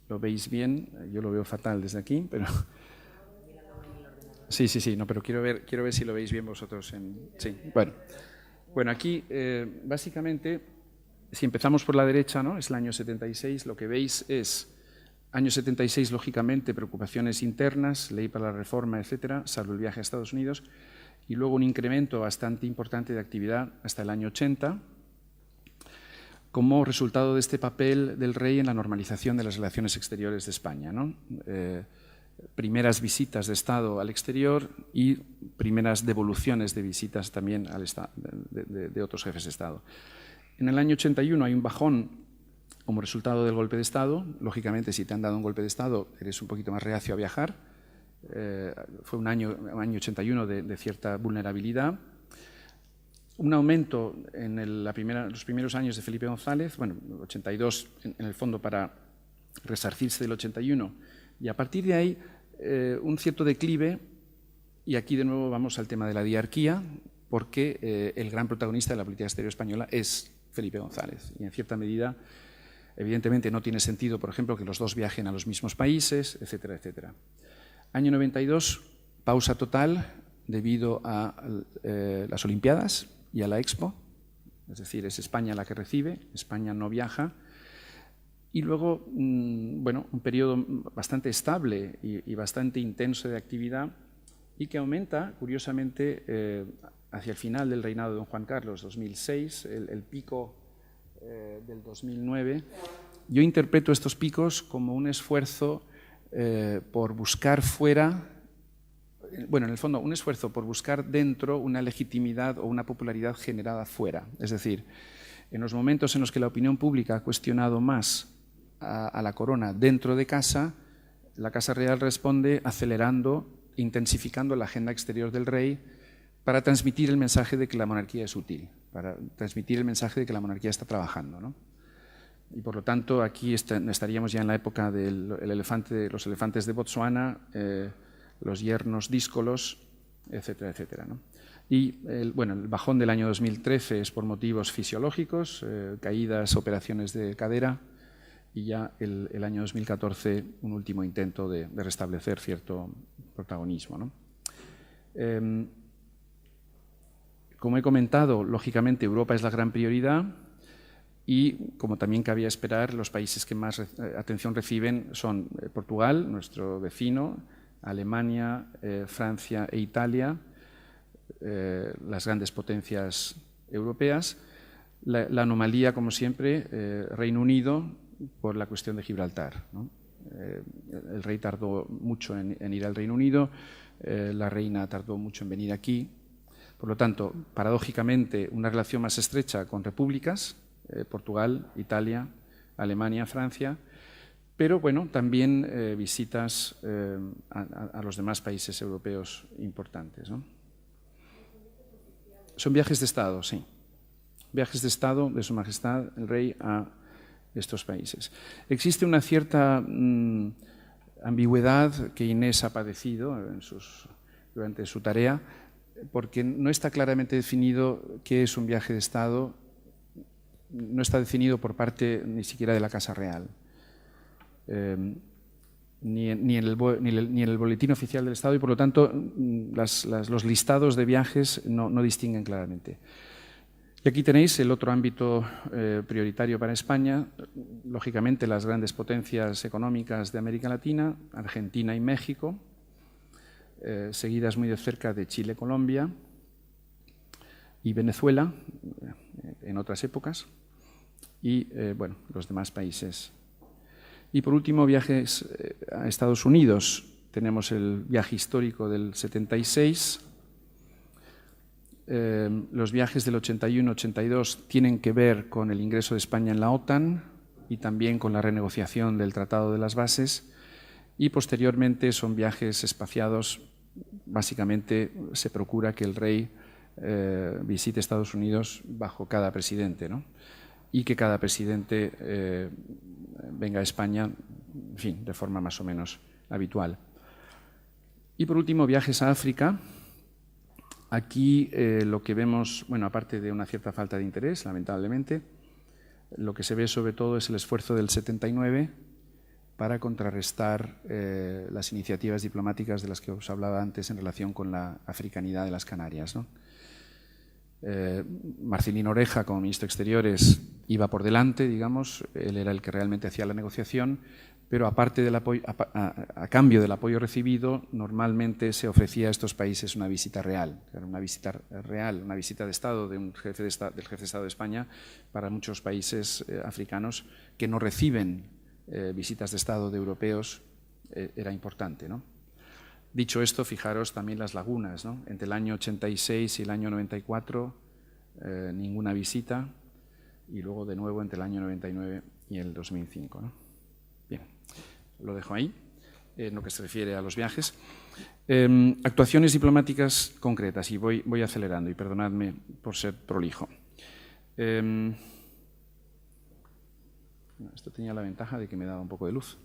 lo veis bien, yo lo veo fatal desde aquí, pero... Sí, no, pero quiero ver si lo veis bien vosotros. Sí, bueno, aquí básicamente, si empezamos por la derecha, ¿no?, es el año 76, lo que veis es, año 76, lógicamente, preocupaciones internas, ley para la reforma, etcétera, salvo el viaje a Estados Unidos, y luego un incremento bastante importante de actividad hasta el año 80, como resultado de este papel del rey en la normalización de las relaciones exteriores de España, ¿no? Primeras visitas de Estado al exterior y primeras devoluciones de visitas también de otros jefes de Estado. En el año 81 hay un bajón como resultado del golpe de Estado. Lógicamente, si te han dado un golpe de Estado, eres un poquito más reacio a viajar. Fue un año 81 de cierta vulnerabilidad. un aumento en los primeros años de Felipe González, bueno, 82 en el fondo para resarcirse del 81, y a partir de ahí un cierto declive, y aquí de nuevo vamos al tema de la diarquía, porque el gran protagonista de la política exterior española es Felipe González, y en cierta medida, evidentemente no tiene sentido, por ejemplo, que los dos viajen a los mismos países, etcétera, etcétera. Año 92, pausa total debido a las Olimpiadas y a la Expo, es decir, es España la que recibe, España no viaja, y luego, bueno, un periodo bastante estable y bastante intenso de actividad y que aumenta, curiosamente, hacia el final del reinado de don Juan Carlos, 2006, el pico del 2009. Yo interpreto estos picos como un esfuerzo por buscar fuera, bueno, en el fondo, un esfuerzo por buscar dentro una legitimidad o una popularidad generada fuera. Es decir, en los momentos en los que la opinión pública ha cuestionado más a la corona dentro de casa, la Casa Real responde acelerando, intensificando la agenda exterior del rey para transmitir el mensaje de que la monarquía es útil, para transmitir el mensaje de que la monarquía está trabajando, ¿no? Y por lo tanto, aquí estaríamos ya en la época de los elefantes de Botsuana, los yernos díscolos, etcétera, etcétera, ¿no? Y bueno, el bajón del año 2013 es por motivos fisiológicos, caídas, operaciones de cadera, y ya el año 2014 un último intento de restablecer cierto protagonismo, ¿no? Como he comentado, lógicamente Europa es la gran prioridad y, como también cabía esperar, los países que más atención reciben son Portugal, nuestro vecino, Alemania, Francia e Italia, las grandes potencias europeas. La anomalía, como siempre, Reino Unido, por la cuestión de Gibraltar, ¿no? El rey tardó mucho en ir al Reino Unido, la reina tardó mucho en venir aquí. Por lo tanto, paradójicamente, una relación más estrecha con repúblicas, Portugal, Italia, Alemania, Francia, pero bueno, también visitas a los demás países europeos importantes, ¿no? Son viajes de Estado, sí. Viajes de Estado de Su Majestad el Rey a estos países. Existe una cierta ambigüedad que Inés ha padecido durante su tarea, porque no está claramente definido qué es un viaje de Estado, no está definido por parte ni siquiera de la Casa Real, ni en el boletín oficial del Estado, y por lo tanto los listados de viajes no distinguen claramente. Y aquí tenéis el otro ámbito prioritario para España, lógicamente las grandes potencias económicas de América Latina, Argentina y México, seguidas muy de cerca de Chile, Colombia y Venezuela en otras épocas, y bueno, los demás países. Y por último, viajes a Estados Unidos. Tenemos el viaje histórico del 76. Los viajes del 81-82 tienen que ver con el ingreso de España en la OTAN y también con la renegociación del Tratado de las Bases, y posteriormente son viajes espaciados. Básicamente se procura que el rey visite Estados Unidos bajo cada presidente, ¿no? Y que cada presidente venga a España, en fin, de forma más o menos habitual. Y por último, viajes a África. Aquí lo que vemos, bueno, aparte de una cierta falta de interés, lamentablemente, lo que se ve sobre todo es el esfuerzo del 79 para contrarrestar las iniciativas diplomáticas de las que os hablaba antes en relación con la africanidad de las Canarias, ¿no? Marcelino Oreja, como ministro de Exteriores, iba por delante, digamos, él era el que realmente hacía la negociación, pero aparte del apoyo, a cambio del apoyo recibido, normalmente se ofrecía a estos países una visita real, una visita de Estado del jefe de Estado de España para muchos países africanos que no reciben visitas de Estado de europeos, era importante, ¿no? Dicho esto, fijaros también las lagunas, ¿no? Entre el año 86 y el año 94, ninguna visita, y luego de nuevo entre el año 99 y el 2005, ¿no? Bien, lo dejo ahí. en lo que se refiere a los viajes. Actuaciones diplomáticas concretas, y voy acelerando, y perdonadme por ser prolijo. Esto tenía la ventaja de que me daba un poco de luz.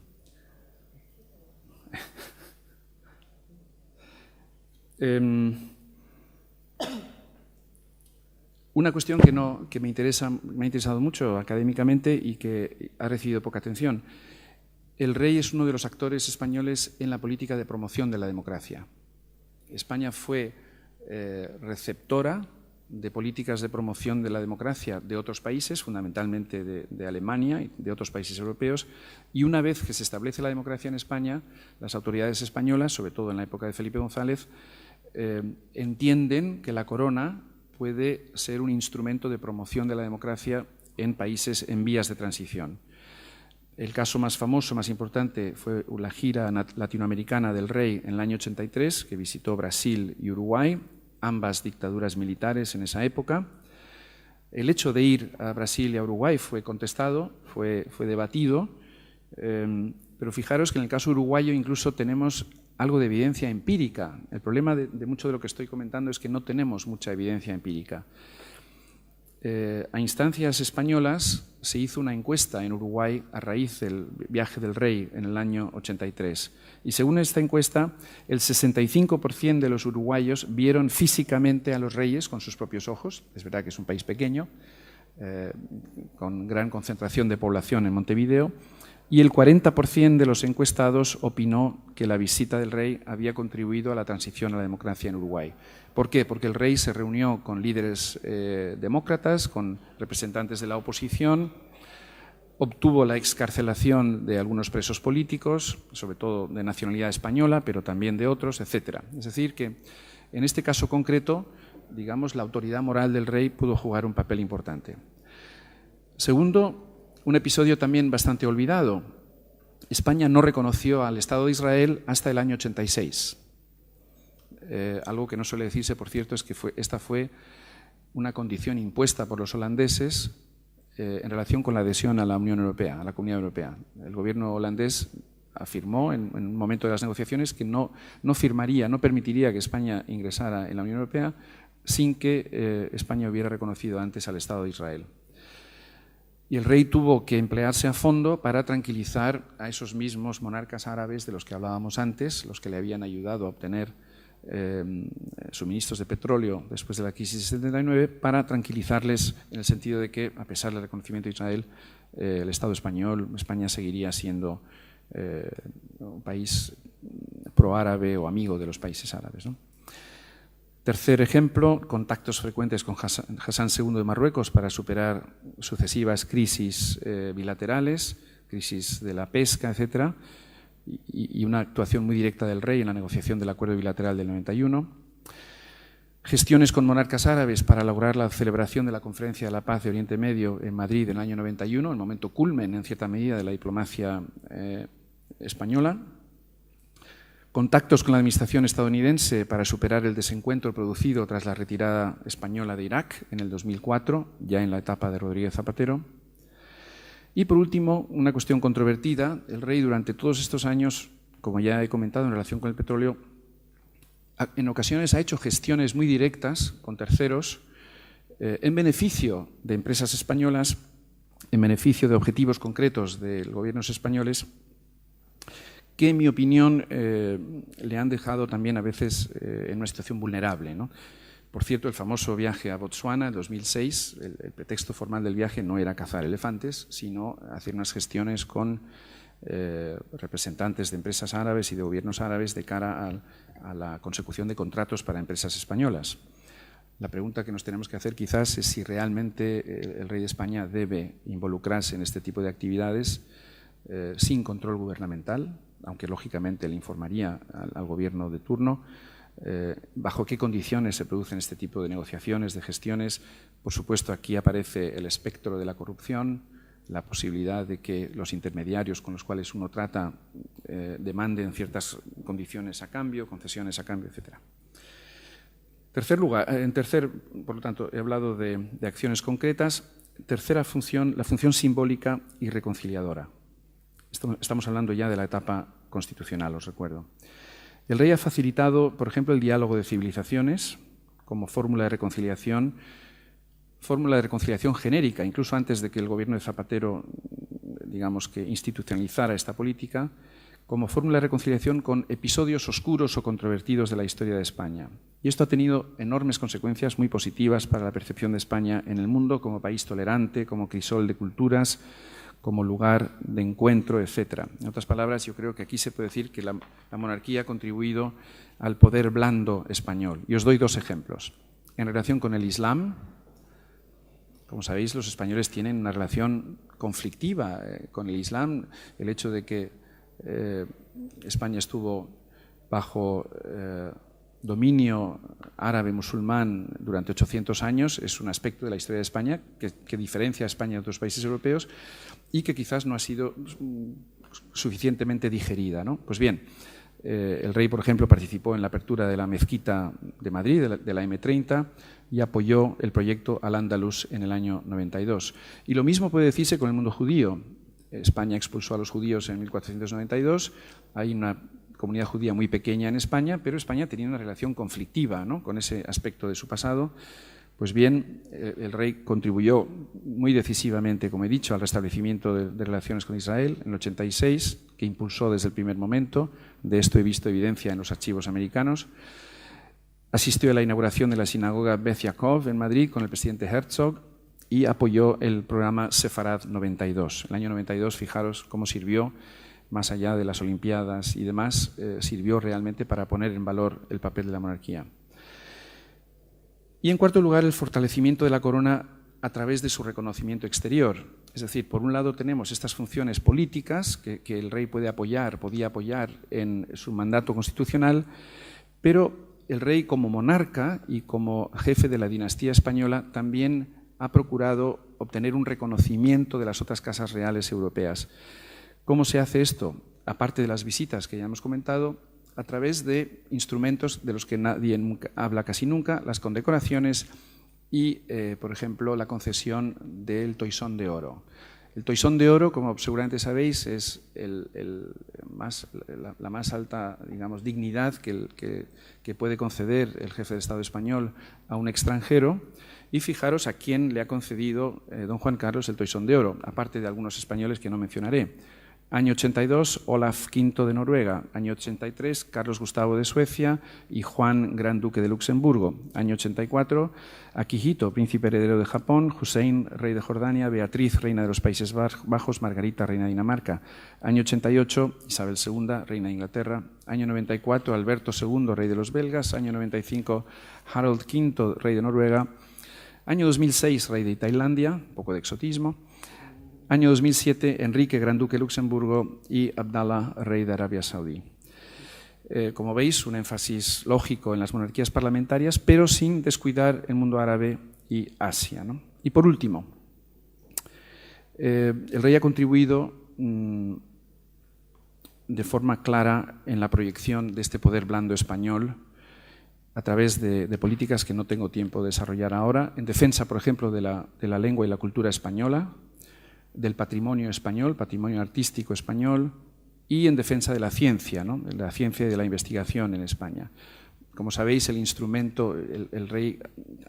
Una cuestión que me ha interesado mucho académicamente y que ha recibido poca atención. El rey es uno de los actores españoles en la política de promoción de la democracia. España fue receptora de políticas de promoción de la democracia de otros países, fundamentalmente de Alemania y de otros países europeos, y una vez que se establece la democracia en España, las autoridades españolas, sobre todo en la época de Felipe González, entienden que la corona puede ser un instrumento de promoción de la democracia en países en vías de transición. El caso más famoso, más importante, fue la gira latinoamericana del rey en el año 83, que visitó Brasil y Uruguay, ambas dictaduras militares en esa época. El hecho de ir a Brasil y a Uruguay fue contestado, fue debatido, pero fijaros que en el caso uruguayo incluso tenemos algo de evidencia empírica. El problema de mucho de lo que estoy comentando es que no tenemos mucha evidencia empírica. A instancias españolas se hizo una encuesta en Uruguay a raíz del viaje del rey en el año 83. Y según esta encuesta, el 65% de los uruguayos vieron físicamente a los reyes con sus propios ojos. Es verdad que es un país pequeño, con gran concentración de población en Montevideo, y el 40% de los encuestados opinó que la visita del rey había contribuido a la transición a la democracia en Uruguay. ¿Por qué? Porque el rey se reunió con líderes demócratas, con representantes de la oposición, obtuvo la excarcelación de algunos presos políticos, sobre todo de nacionalidad española, pero también de otros, etc. Es decir, que en este caso concreto, digamos, la autoridad moral del rey pudo jugar un papel importante. Segundo, un episodio también bastante olvidado. España no reconoció al Estado de Israel hasta el año 86. Algo que no suele decirse, por cierto, es que esta fue una condición impuesta por los holandeses en relación con la adhesión a la Unión Europea, a la Comunidad Europea. El gobierno holandés afirmó en un momento de las negociaciones que no firmaría, no permitiría que España ingresara en la Unión Europea sin que España hubiera reconocido antes al Estado de Israel. Y el rey tuvo que emplearse a fondo para tranquilizar a esos mismos monarcas árabes de los que hablábamos antes, los que le habían ayudado a obtener suministros de petróleo después de la crisis de 79, para tranquilizarles en el sentido de que, a pesar del reconocimiento de Israel, el Estado español, España seguiría siendo un país pro-árabe o amigo de los países árabes, ¿no? Tercer ejemplo, contactos frecuentes con Hassan II de Marruecos para superar sucesivas crisis bilaterales, crisis de la pesca, etc., y una actuación muy directa del rey en la negociación del acuerdo bilateral del 91. Gestiones con monarcas árabes para lograr la celebración de la Conferencia de la Paz de Oriente Medio en Madrid en el año 91, el momento culmen, en cierta medida, de la diplomacia española. Contactos con la administración estadounidense para superar el desencuentro producido tras la retirada española de Irak en el 2004, ya en la etapa de Rodríguez Zapatero. Y por último, una cuestión controvertida. El rey durante todos estos años, como ya he comentado en relación con el petróleo, en ocasiones ha hecho gestiones muy directas con terceros en beneficio de empresas españolas, en beneficio de objetivos concretos de gobiernos españoles, que en mi opinión le han dejado también a veces en una situación vulnerable, ¿no? Por cierto, el famoso viaje a Botsuana en 2006, el pretexto formal del viaje no era cazar elefantes, sino hacer unas gestiones con representantes de empresas árabes y de gobiernos árabes de cara a la consecución de contratos para empresas españolas. La pregunta que nos tenemos que hacer quizás es si realmente el rey de España debe involucrarse en este tipo de actividades sin control gubernamental, aunque lógicamente le informaría al gobierno de turno, bajo qué condiciones se producen este tipo de negociaciones, de gestiones. Por supuesto, aquí aparece el espectro de la corrupción, la posibilidad de que los intermediarios con los cuales uno trata demanden ciertas condiciones a cambio, concesiones a cambio, etc. Por lo tanto, he hablado de acciones concretas. Tercera función, la función simbólica y reconciliadora. Estamos hablando ya de la etapa constitucional, os recuerdo. El rey ha facilitado, por ejemplo, el diálogo de civilizaciones como fórmula de reconciliación genérica, incluso antes de que el gobierno de Zapatero, digamos, que institucionalizara esta política, como fórmula de reconciliación con episodios oscuros o controvertidos de la historia de España. Y esto ha tenido enormes consecuencias muy positivas para la percepción de España en el mundo como país tolerante, como crisol de culturas, como lugar de encuentro, etc. En otras palabras, yo creo que aquí se puede decir que la monarquía ha contribuido al poder blando español. Y os doy dos ejemplos. En relación con el Islam, como sabéis, los españoles tienen una relación conflictiva con el Islam. El hecho de que España estuvo bajo dominio árabe musulmán durante 800 años es un aspecto de la historia de España que diferencia a España de otros países europeos y que quizás no ha sido suficientemente digerida, ¿no? Pues bien, el rey, por ejemplo, participó en la apertura de la mezquita de Madrid, de la M30, y apoyó el proyecto Al-Ándalus en el año 92. Y lo mismo puede decirse con el mundo judío. España expulsó a los judíos en 1492, hay una comunidad judía muy pequeña en España, pero España tenía una relación conflictiva, ¿no?, con ese aspecto de su pasado. Pues bien, el rey contribuyó muy decisivamente, como he dicho, al restablecimiento de relaciones con Israel en el 86, que impulsó desde el primer momento. De esto he visto evidencia en los archivos americanos. Asistió a la inauguración de la sinagoga Beth Yaakov en Madrid con el presidente Herzog y apoyó el programa Sefarad 92. El año 92, fijaros cómo sirvió, más allá de las Olimpiadas y demás, sirvió realmente para poner en valor el papel de la monarquía. Y en cuarto lugar, el fortalecimiento de la corona a través de su reconocimiento exterior. Es decir, por un lado tenemos estas funciones políticas que el rey podía apoyar en su mandato constitucional, pero el rey como monarca y como jefe de la dinastía española también ha procurado obtener un reconocimiento de las otras casas reales europeas. ¿Cómo se hace esto? Aparte de las visitas que ya hemos comentado, a través de instrumentos de los que nadie habla casi nunca, las condecoraciones y, por ejemplo, la concesión del Toisón de Oro. El Toisón de Oro, como seguramente sabéis, es la más alta, digamos, dignidad que puede conceder el jefe de Estado español a un extranjero. Y fijaros a quién le ha concedido don Juan Carlos el Toisón de Oro, aparte de algunos españoles que no mencionaré. Año 82, Olaf V de Noruega. Año 83, Carlos Gustavo de Suecia y Juan, Gran Duque de Luxemburgo. Año 84, Akihito, príncipe heredero de Japón, Hussein, rey de Jordania, Beatriz, reina de los Países Bajos, Margarita, reina de Dinamarca. Año 88, Isabel II, reina de Inglaterra. Año 94, Alberto II, rey de los belgas. Año 95, Harold V, rey de Noruega. Año 2006, rey de Tailandia, un poco de exotismo. Año 2007, Enrique, Gran Duque de Luxemburgo, y Abdallah, rey de Arabia Saudí. Como veis, un énfasis lógico en las monarquías parlamentarias, pero sin descuidar el mundo árabe y Asia, ¿no? Y por último, el rey ha contribuido de forma clara en la proyección de este poder blando español a través de políticas que no tengo tiempo de desarrollar ahora, en defensa, por ejemplo, de la lengua y la cultura española, del patrimonio español, patrimonio artístico español, y en defensa de la ciencia, ¿no?, de la ciencia y de la investigación en España. Como sabéis, el rey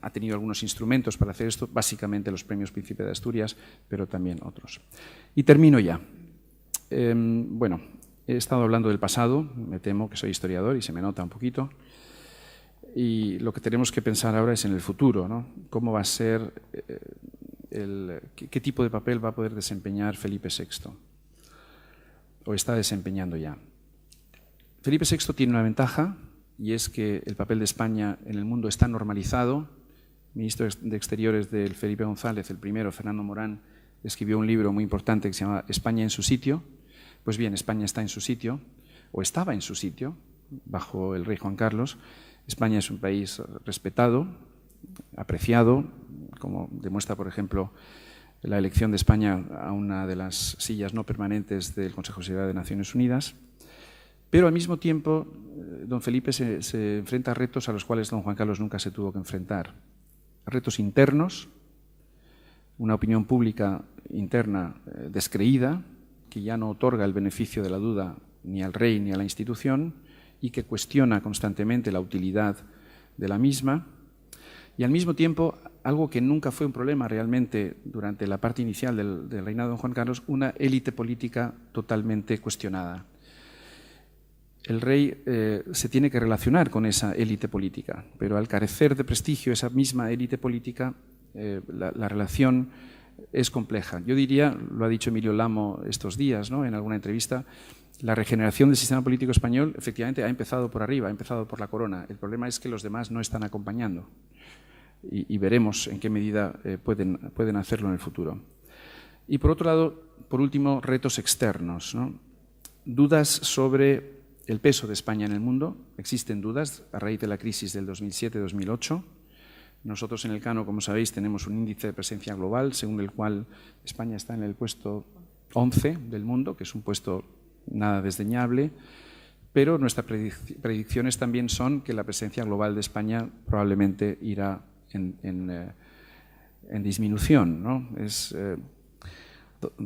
ha tenido algunos instrumentos para hacer esto, básicamente los premios Príncipe de Asturias, pero también otros. Y termino ya. Bueno, he estado hablando del pasado, me temo que soy historiador y se me nota un poquito, y lo que tenemos que pensar ahora es en el futuro, ¿no? ¿Cómo va a ser qué tipo de papel va a poder desempeñar Felipe VI? O está desempeñando ya. Felipe VI tiene una ventaja, y es que el papel de España en el mundo está normalizado. El ministro de Exteriores del Felipe González, el primero, Fernando Morán, escribió un libro muy importante que se llama España en su sitio. Pues bien, España está en su sitio, o estaba en su sitio, bajo el rey Juan Carlos. España es un país respetado, apreciado, como demuestra, por ejemplo, la elección de España a una de las sillas no permanentes del Consejo de Seguridad de Naciones Unidas. Pero al mismo tiempo, don Felipe se enfrenta a retos a los cuales don Juan Carlos nunca se tuvo que enfrentar. Retos internos, una opinión pública interna descreída, que ya no otorga el beneficio de la duda ni al rey ni a la institución y que cuestiona constantemente la utilidad de la misma. Y al mismo tiempo, algo que nunca fue un problema realmente durante la parte inicial del reinado de don Juan Carlos, una élite política totalmente cuestionada. El rey se tiene que relacionar con esa élite política, pero al carecer de prestigio esa misma élite política, la relación es compleja. Yo diría, lo ha dicho Emilio Lamo estos días, ¿no?, en alguna entrevista, la regeneración del sistema político español efectivamente ha empezado por arriba, ha empezado por la corona. El problema es que los demás no están acompañando y veremos en qué medida pueden hacerlo en el futuro. Y por otro lado, por último, retos externos, ¿no? Dudas sobre el peso de España en el mundo. Existen dudas a raíz de la crisis del 2007-2008. Nosotros en Elcano, como sabéis, tenemos un índice de presencia global según el cual España está en el puesto 11 del mundo, que es un puesto nada desdeñable, pero nuestras predicciones también son que la presencia global de España probablemente irá en disminución, ¿no? Es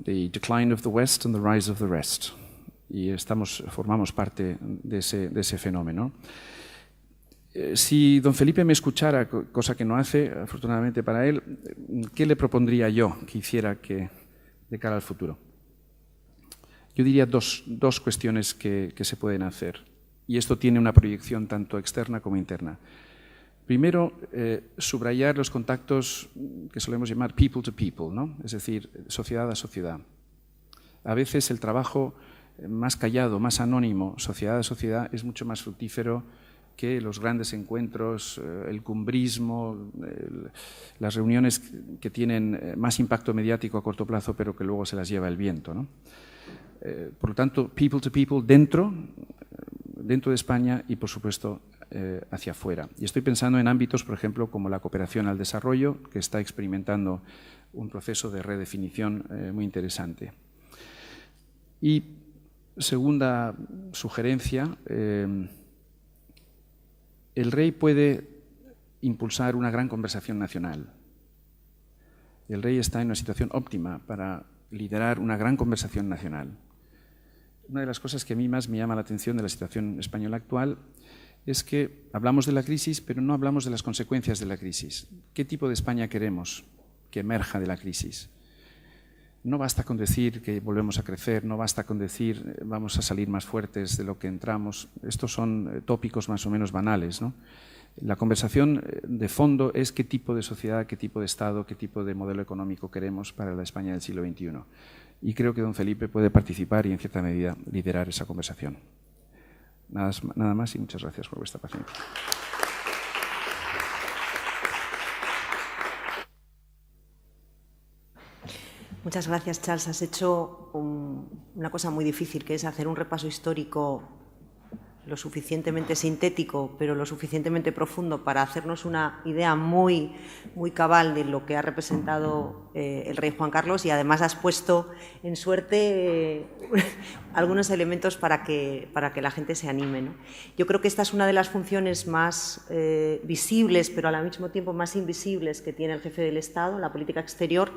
the decline of the West and the rise of the rest. Y formamos parte de ese fenómeno. Si don Felipe me escuchara, cosa que no hace, afortunadamente para él, ¿qué le propondría yo que hiciera de cara al futuro? Yo diría dos cuestiones que se pueden hacer, y esto tiene una proyección tanto externa como interna. Primero, subrayar los contactos que solemos llamar people to people, ¿no? Es decir, sociedad a sociedad. A veces el trabajo más callado, más anónimo, sociedad a sociedad, es mucho más fructífero que los grandes encuentros, el cumbrismo, las reuniones que tienen más impacto mediático a corto plazo, pero que luego se las lleva el viento, ¿no? Por lo tanto, people to people dentro de España y, por supuesto, hacia afuera. Y estoy pensando en ámbitos, por ejemplo, como la cooperación al desarrollo, que está experimentando un proceso de redefinición muy interesante. Y segunda sugerencia, el rey puede impulsar una gran conversación nacional. El rey está en una situación óptima para liderar una gran conversación nacional. Una de las cosas que a mí más me llama la atención de la situación española actual es que hablamos de la crisis, pero no hablamos de las consecuencias de la crisis. ¿Qué tipo de España queremos que emerja de la crisis? No basta con decir que volvemos a crecer, no basta con decir vamos a salir más fuertes de lo que entramos. Estos son tópicos más o menos banales, ¿no? La conversación de fondo es qué tipo de sociedad, qué tipo de Estado, qué tipo de modelo económico queremos para la España del siglo XXI. Y creo que don Felipe puede participar y, en cierta medida, liderar esa conversación. Nada más y muchas gracias por vuestra paciencia. Muchas gracias, Charles. Has hecho una cosa muy difícil, que es hacer un repaso histórico lo suficientemente sintético, pero lo suficientemente profundo para hacernos una idea muy cabal de lo que ha representado el rey Juan Carlos, y además has puesto en suerte algunos elementos para que la gente se anime, ¿no? Yo creo que esta es una de las funciones más visibles, pero al mismo tiempo más invisibles que tiene el jefe del Estado, la política exterior,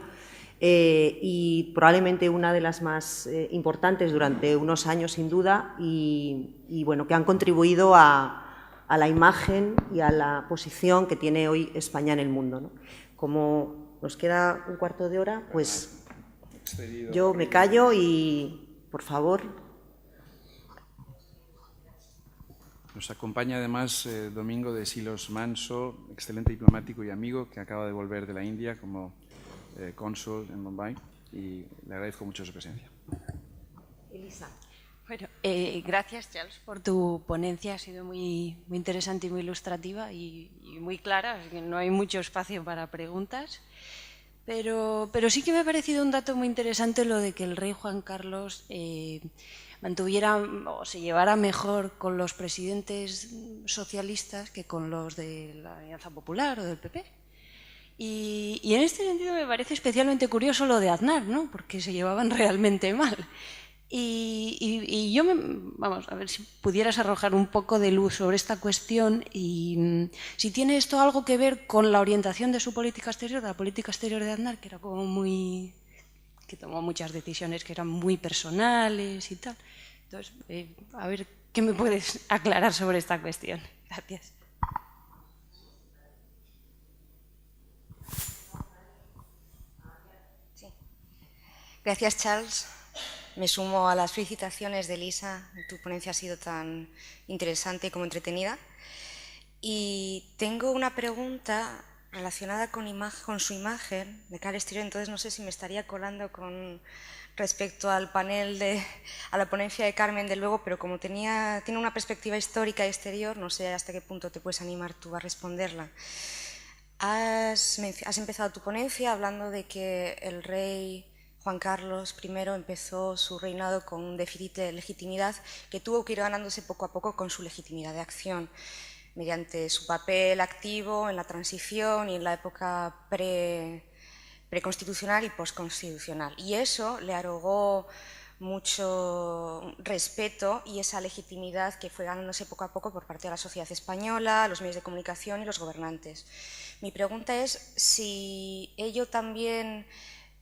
y probablemente una de las más importantes durante unos años, sin duda, y bueno, que han contribuido a la imagen y a la posición que tiene hoy España en el mundo, ¿no? Como nos queda un cuarto de hora, pues yo me callo y, por favor. Nos acompaña además Domingo de Silos Manso, excelente diplomático y amigo que acaba de volver de la India como cónsul en Bombay, y le agradezco mucho su presencia. Elisa. Bueno, gracias, Charles, por tu ponencia. Ha sido muy interesante y muy ilustrativa y muy clara. Así que no hay mucho espacio para preguntas. Pero sí que me ha parecido un dato muy interesante lo de que el rey Juan Carlos mantuviera o se llevara mejor con los presidentes socialistas que con los de la Alianza Popular o del PP. Y en este sentido me parece especialmente curioso lo de Aznar, ¿no? Porque se llevaban realmente mal. Y yo, vamos, a ver si pudieras arrojar un poco de luz sobre esta cuestión y si tiene esto algo que ver con la orientación de su política exterior, de la política exterior de Aznar, que era como que tomó muchas decisiones que eran muy personales y tal. Entonces, a ver qué me puedes aclarar sobre esta cuestión. Gracias. Sí. Gracias, Charles. Me sumo a las felicitaciones de Lisa. Tu ponencia ha sido tan interesante como entretenida. Y tengo una pregunta relacionada con su imagen de cara exterior, entonces no sé si me estaría colando con respecto al panel a la ponencia de Carmen, de luego, pero como tiene una perspectiva histórica exterior, no sé hasta qué punto te puedes animar tú a responderla. Has empezado tu ponencia hablando de que el rey Juan Carlos I empezó su reinado con un déficit de legitimidad que tuvo que ir ganándose poco a poco con su legitimidad de acción, mediante su papel activo en la transición y en la época preconstitucional y postconstitucional. Y eso le arrogó mucho respeto y esa legitimidad que fue ganándose poco a poco por parte de la sociedad española, los medios de comunicación y los gobernantes. Mi pregunta es si ello también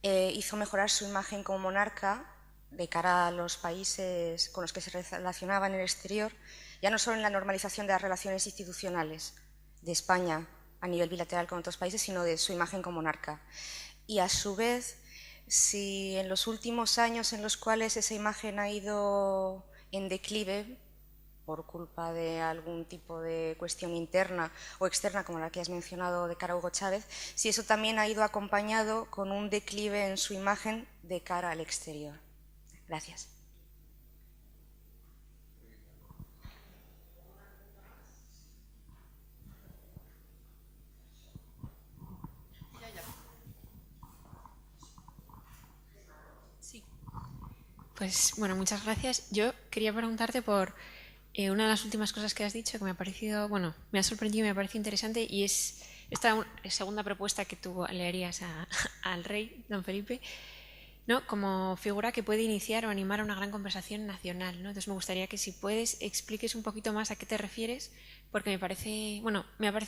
hizo mejorar su imagen como monarca de cara a los países con los que se relacionaba en el exterior, ya no solo en la normalización de las relaciones institucionales de España a nivel bilateral con otros países, sino de su imagen como monarca. Y a su vez, si en los últimos años en los cuales esa imagen ha ido en declive por culpa de algún tipo de cuestión interna o externa, como la que has mencionado de cara a Hugo Chávez, si eso también ha ido acompañado con un declive en su imagen de cara al exterior. Gracias. Pues bueno, muchas gracias. Yo quería preguntarte por una de las últimas cosas que has dicho que me ha parecido, bueno, me ha sorprendido y me ha parecido interesante, y es esta segunda propuesta que tú le harías al rey, don Felipe, ¿no? Como figura que puede iniciar o animar una gran conversación nacional, ¿no? Entonces me gustaría que si puedes expliques un poquito más a qué te refieres, porque me parece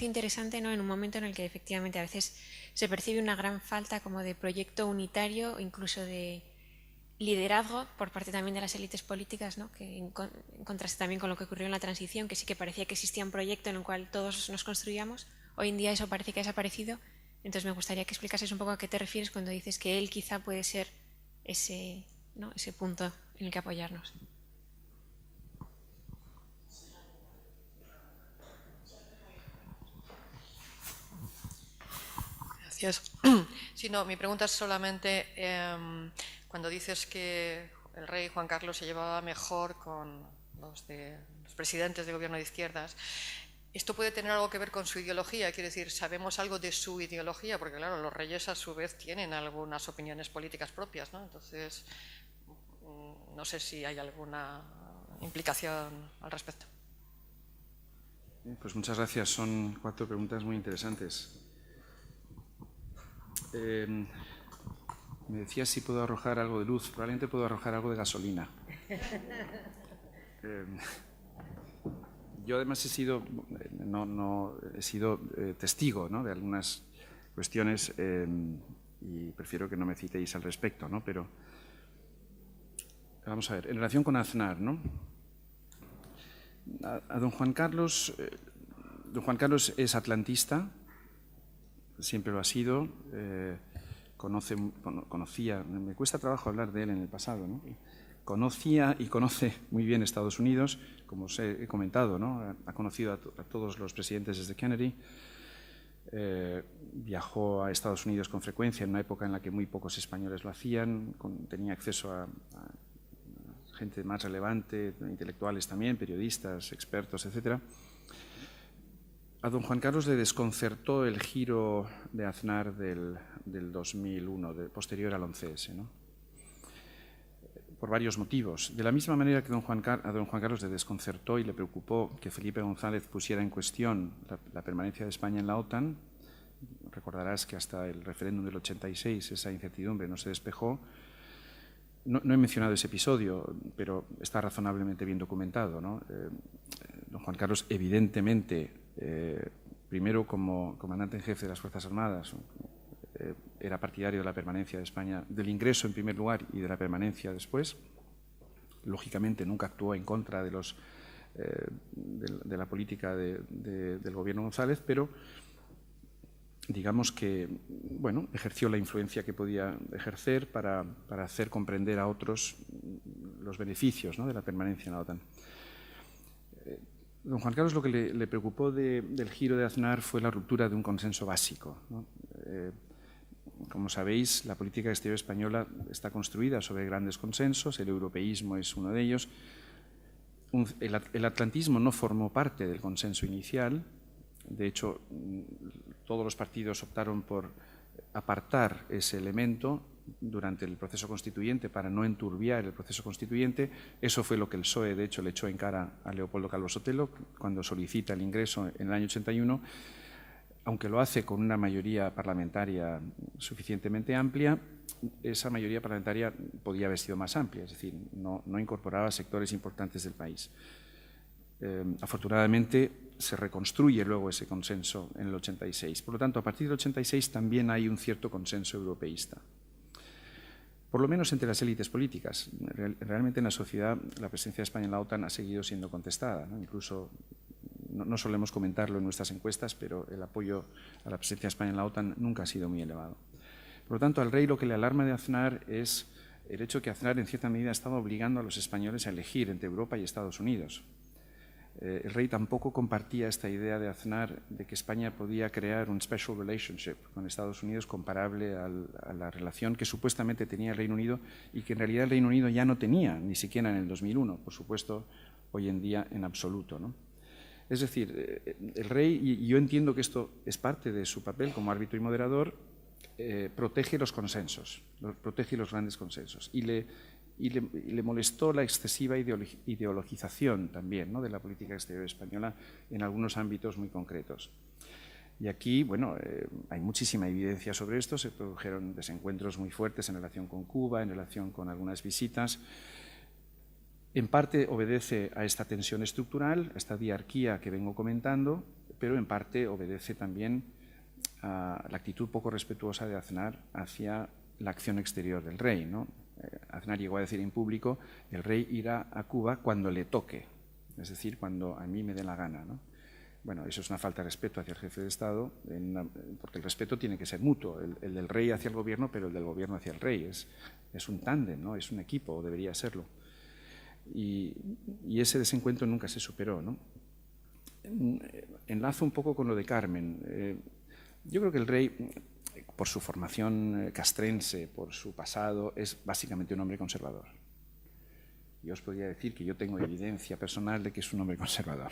interesante, ¿no? En un momento en el que efectivamente a veces se percibe una gran falta como de proyecto unitario, incluso de liderazgo por parte también de las élites políticas, ¿no? Que en contraste también con lo que ocurrió en la transición, que sí que parecía que existía un proyecto en el cual todos nos construíamos. Hoy en día eso parece que ha desaparecido. Entonces me gustaría que explicases un poco a qué te refieres cuando dices que él quizá puede ser ese, ¿no? ese punto en el que apoyarnos. Gracias. Sí, no, mi pregunta es solamente cuando dices que el rey Juan Carlos se llevaba mejor con los presidentes de gobierno de izquierdas, ¿esto puede tener algo que ver con su ideología? Quiero decir, ¿sabemos algo de su ideología? Porque claro, los reyes a su vez tienen algunas opiniones políticas propias, ¿no? Entonces, no sé si hay alguna implicación al respecto. Pues muchas gracias. Son 4 preguntas muy interesantes. Me decías si puedo arrojar algo de luz. Probablemente puedo arrojar algo de gasolina. Yo además he sido testigo, ¿no? de algunas cuestiones y prefiero que no me citéis al respecto, ¿no? Pero vamos a ver, en relación con Aznar, ¿no? A don Juan Carlos es atlantista, siempre lo ha sido, conocía, me cuesta trabajo hablar de él en el pasado, ¿no? Conocía y conoce muy bien Estados Unidos, como os he comentado, ¿no? Ha conocido a todos los presidentes desde Kennedy, viajó a Estados Unidos con frecuencia en una época en la que muy pocos españoles lo hacían, tenía acceso a gente más relevante, intelectuales también, periodistas, expertos, etc. A don Juan Carlos le desconcertó el giro de Aznar del 2001, posterior al 11S, ¿no? Por varios motivos. De la misma manera que a don Juan Carlos le desconcertó y le preocupó que Felipe González pusiera en cuestión la permanencia de España en la OTAN, recordarás que hasta el referéndum del 86 esa incertidumbre no se despejó. No he mencionado ese episodio, pero está razonablemente bien documentado, ¿no? Don Juan Carlos, evidentemente, primero como comandante en jefe de las Fuerzas Armadas, era partidario de la permanencia de España, del ingreso en primer lugar y de la permanencia después. lógicamente nunca actuó en contra de la política del gobierno González, pero digamos que bueno, ejerció la influencia que podía ejercer para hacer comprender a otros los beneficios, ¿no?, de la permanencia en la OTAN. Don Juan Carlos lo que le preocupó del giro de Aznar fue la ruptura de un consenso básico, ¿no? Como sabéis, la política exterior española está construida sobre grandes consensos, el europeísmo es uno de ellos. El atlantismo no formó parte del consenso inicial, de hecho, todos los partidos optaron por apartar ese elemento durante el proceso constituyente para no enturbiar el proceso constituyente. Eso fue lo que el PSOE, de hecho, le echó en cara a Leopoldo Calvo Sotelo cuando solicita el ingreso en el año 81, aunque lo hace con una mayoría parlamentaria suficientemente amplia. Esa mayoría parlamentaria podía haber sido más amplia, es decir, no incorporaba sectores importantes del país. Afortunadamente se reconstruye luego ese consenso en el 86. Por lo tanto, a partir del 86 también hay un cierto consenso europeísta, por lo menos entre las élites políticas. Realmente en la sociedad la presencia de España en la OTAN ha seguido siendo contestada, ¿no? Incluso no solemos comentarlo en nuestras encuestas, pero el apoyo a la presencia de España en la OTAN nunca ha sido muy elevado. Por lo tanto, al rey lo que le alarma de Aznar es el hecho de que Aznar en cierta medida estaba obligando a los españoles a elegir entre Europa y Estados Unidos. El rey tampoco compartía esta idea de Aznar de que España podía crear un special relationship con Estados Unidos comparable a la relación que supuestamente tenía el Reino Unido y que en realidad el Reino Unido ya no tenía, ni siquiera en el 2001, por supuesto, hoy en día en absoluto, ¿no? Es decir, el rey, y yo entiendo que esto es parte de su papel como árbitro y moderador, protege los consensos, protege los grandes consensos. Y le molestó la excesiva ideologización también, ¿no?, de la política exterior española en algunos ámbitos muy concretos. Y aquí, bueno, hay muchísima evidencia sobre esto. Se produjeron desencuentros muy fuertes en relación con Cuba, en relación con algunas visitas. En parte obedece a esta tensión estructural, a esta diarquía que vengo comentando, pero en parte obedece también a la actitud poco respetuosa de Aznar hacia la acción exterior del rey, ¿no? Aznar llegó a decir en público: el rey irá a Cuba cuando le toque, es decir, cuando a mí me dé la gana, ¿no? Bueno, eso es una falta de respeto hacia el jefe de Estado, porque el respeto tiene que ser mutuo, el del rey hacia el gobierno, pero el del gobierno hacia el rey. Es un tándem, ¿no? Es un equipo, o debería serlo. Y ese desencuentro nunca se superó, ¿no? Enlazo un poco con lo de Carmen. Yo creo que el rey, por su formación castrense, por su pasado, es básicamente un hombre conservador. Yo os podría decir que yo tengo evidencia personal de que es un hombre conservador.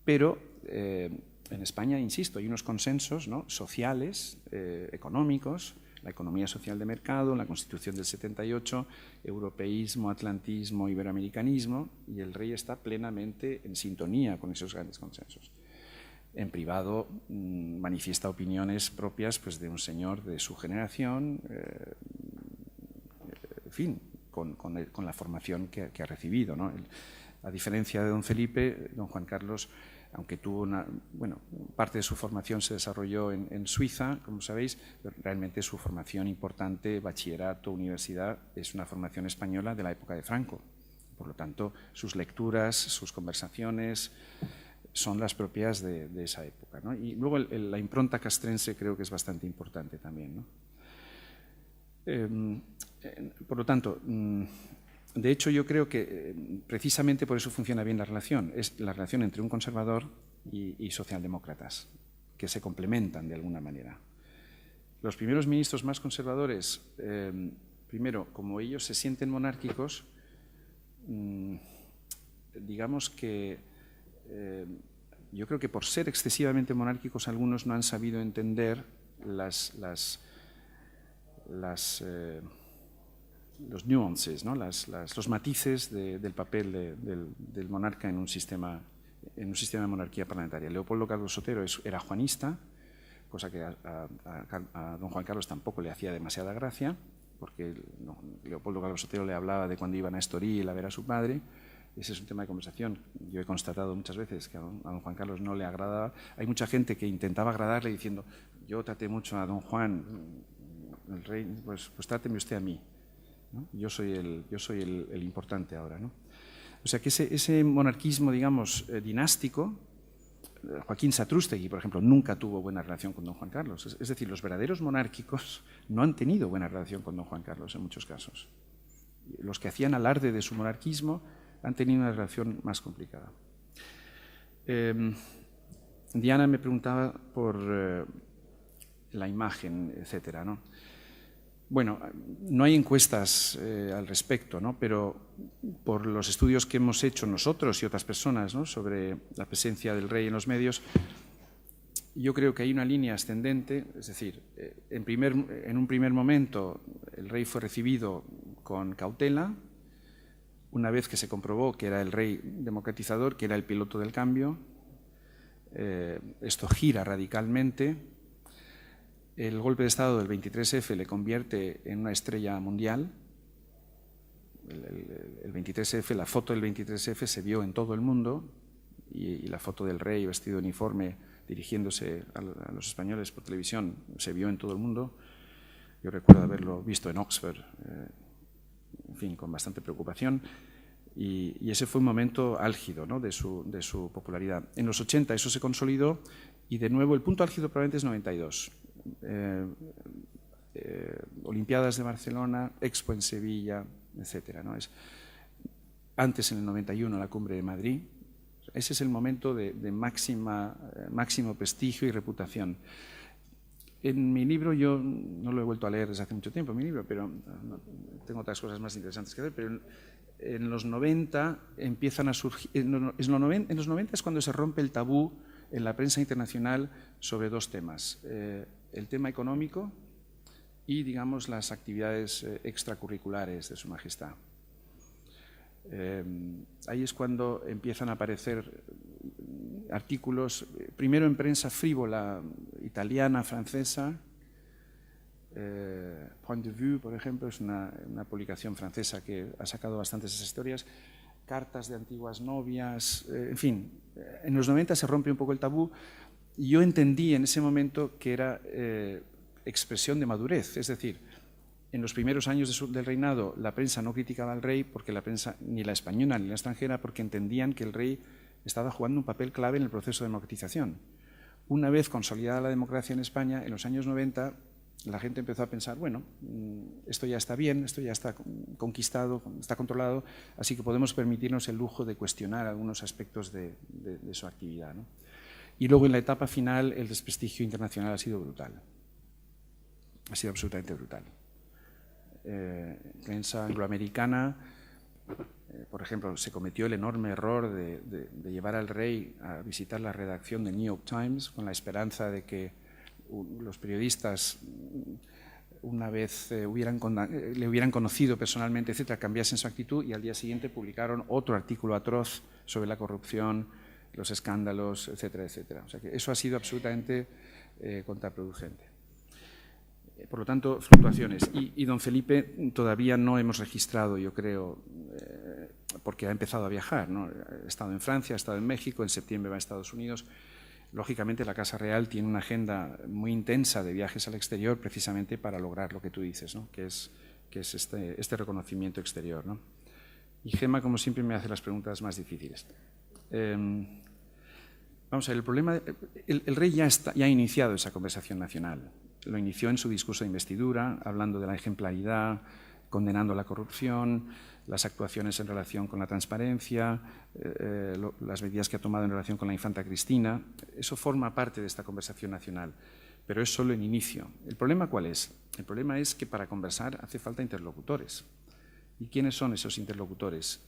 Pero en España, insisto, hay unos consensos, ¿no?, sociales, económicos, la economía social de mercado, la Constitución del 78, europeísmo, atlantismo, iberoamericanismo, y el rey está plenamente en sintonía con esos grandes consensos. En privado manifiesta opiniones propias, pues, de un señor de su generación, en fin, con la formación que ha recibido, ¿no? A diferencia de don Felipe, don Juan Carlos, aunque tuvo parte de su formación se desarrolló en Suiza, como sabéis, pero realmente su formación importante, bachillerato, universidad, es una formación española de la época de Franco. Por lo tanto, sus lecturas, sus conversaciones son las propias de esa época, ¿no? Y luego la impronta castrense creo que es bastante importante también, ¿no? Por lo tanto, de hecho, yo creo que precisamente por eso funciona bien la relación. Es la relación entre un conservador y socialdemócratas, que se complementan de alguna manera. Los primeros ministros más conservadores, primero, como ellos se sienten monárquicos, digamos que yo creo que por ser excesivamente monárquicos algunos no han sabido entender los nuances, ¿no?, los matices del papel del monarca en un sistema de monarquía parlamentaria. Leopoldo Calvo Sotelo era juanista, cosa que a don Juan Carlos tampoco le hacía demasiada gracia, porque Leopoldo Calvo Sotelo le hablaba de cuando iban a Estoril a ver a su padre. Ese es un tema de conversación. Yo he constatado muchas veces que a don Juan Carlos no le agradaba. Hay mucha gente que intentaba agradarle diciendo: yo traté mucho a don Juan, el rey, pues tráteme usted a mí. ¿no? Yo soy el importante ahora, ¿no? O sea que ese monarquismo, digamos, dinástico, Joaquín Satrústegui, por ejemplo, nunca tuvo buena relación con don Juan Carlos. Es decir, los verdaderos monárquicos no han tenido buena relación con don Juan Carlos en muchos casos. Los que hacían alarde de su monarquismo han tenido una relación más complicada. Diana me preguntaba por la imagen, etcétera, ¿no? Bueno, no hay encuestas al respecto, ¿no? Pero por los estudios que hemos hecho nosotros y otras personas, ¿no?, sobre la presencia del rey en los medios, yo creo que hay una línea ascendente, es decir, en un primer momento el rey fue recibido con cautela, una vez que se comprobó que era el rey democratizador, que era el piloto del cambio. Esto gira radicalmente. El golpe de Estado del 23F le convierte en una estrella mundial. El 23F, la foto del 23F se vio en todo el mundo y la foto del rey vestido de uniforme dirigiéndose a los españoles por televisión se vio en todo el mundo. Yo recuerdo haberlo visto en Oxford, en fin, con bastante preocupación. Y ese fue un momento álgido, ¿no?, de su popularidad. En los 80 eso se consolidó y de nuevo el punto álgido probablemente es 92. Olimpiadas de Barcelona, Expo en Sevilla, etcétera, ¿no? Antes, en el 91, la Cumbre de Madrid. Ese es el momento de máximo prestigio y reputación. En mi libro, yo no lo he vuelto a leer desde hace mucho tiempo, mi libro, pero tengo otras cosas más interesantes que hacer, pero en los 90 empiezan a surgir, en los 90 es cuando se rompe el tabú en la prensa internacional sobre dos temas, el tema económico y, digamos, las actividades extracurriculares de Su Majestad. Ahí es cuando empiezan a aparecer artículos, primero en prensa frívola italiana, francesa. Point de Vue, por ejemplo, es una publicación francesa que ha sacado bastantes esas historias. Cartas de antiguas novias, en fin, en los 90 se rompe un poco el tabú y yo entendí en ese momento que era expresión de madurez, es decir, en los primeros años del reinado la prensa no criticaba al rey, porque la prensa, ni la española ni la extranjera, porque entendían que el rey estaba jugando un papel clave en el proceso de democratización. Una vez consolidada la democracia en España, en los años 90, la gente empezó a pensar, bueno, esto ya está bien, esto ya está conquistado, está controlado, así que podemos permitirnos el lujo de cuestionar algunos aspectos de su actividad, ¿no? Y luego en la etapa final el desprestigio internacional ha sido brutal, ha sido absolutamente brutal. Prensa angloamericana, por ejemplo, se cometió el enorme error de llevar al rey a visitar la redacción del New York Times con la esperanza de que los periodistas, una vez le hubieran conocido personalmente, etcétera, cambiasen su actitud, y al día siguiente publicaron otro artículo atroz sobre la corrupción, los escándalos, etcétera, etcétera. O sea que eso ha sido absolutamente contraproducente. Por lo tanto, fluctuaciones. Y don Felipe todavía no hemos registrado, yo creo, porque ha empezado a viajar, ¿no? Ha estado en Francia, ha estado en México, en septiembre va a Estados Unidos. Lógicamente, la Casa Real tiene una agenda muy intensa de viajes al exterior precisamente para lograr lo que tú dices, ¿no?, que es este reconocimiento exterior, ¿no? Y Gemma, como siempre, me hace las preguntas más difíciles. Vamos a ver, el problema, el rey ya ha iniciado esa conversación nacional. Lo inició en su discurso de investidura, hablando de la ejemplaridad, condenando la corrupción, las actuaciones en relación con la transparencia, las medidas que ha tomado en relación con la infanta Cristina. Eso forma parte de esta conversación nacional, pero es solo el inicio. ¿El problema cuál es? El problema es que para conversar hace falta interlocutores. ¿Y quiénes son esos interlocutores?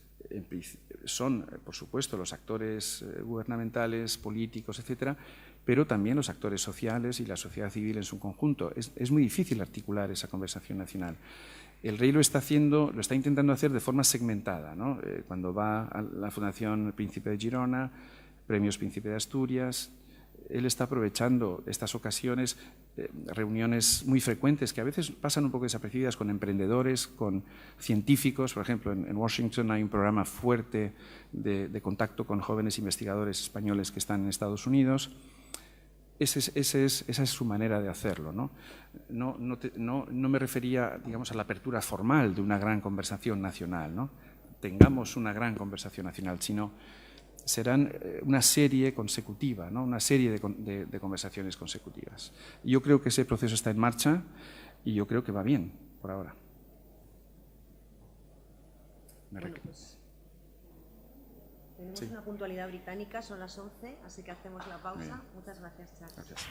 Son, por supuesto, los actores gubernamentales, políticos, etcétera, pero también los actores sociales y la sociedad civil en su conjunto. Es muy difícil articular esa conversación nacional. El rey lo está intentando hacer de forma segmentada, ¿no? Cuando va a la Fundación Príncipe de Girona, Premios Príncipe de Asturias, él está aprovechando estas ocasiones, reuniones muy frecuentes que a veces pasan un poco desapercibidas con emprendedores, con científicos. Por ejemplo, en Washington hay un programa fuerte de contacto con jóvenes investigadores españoles que están en Estados Unidos. esa es su manera de hacerlo, ¿no? No me refería, digamos, a la apertura formal de una gran conversación nacional, ¿no? Tengamos una gran conversación nacional, sino serán una serie consecutiva, ¿no? Una serie de conversaciones consecutivas. Yo creo que ese proceso está en marcha y yo creo que va bien por ahora. Bueno, pues, tenemos una puntualidad británica, son las 11, así que hacemos la pausa. Muchas gracias, Charles. Gracias.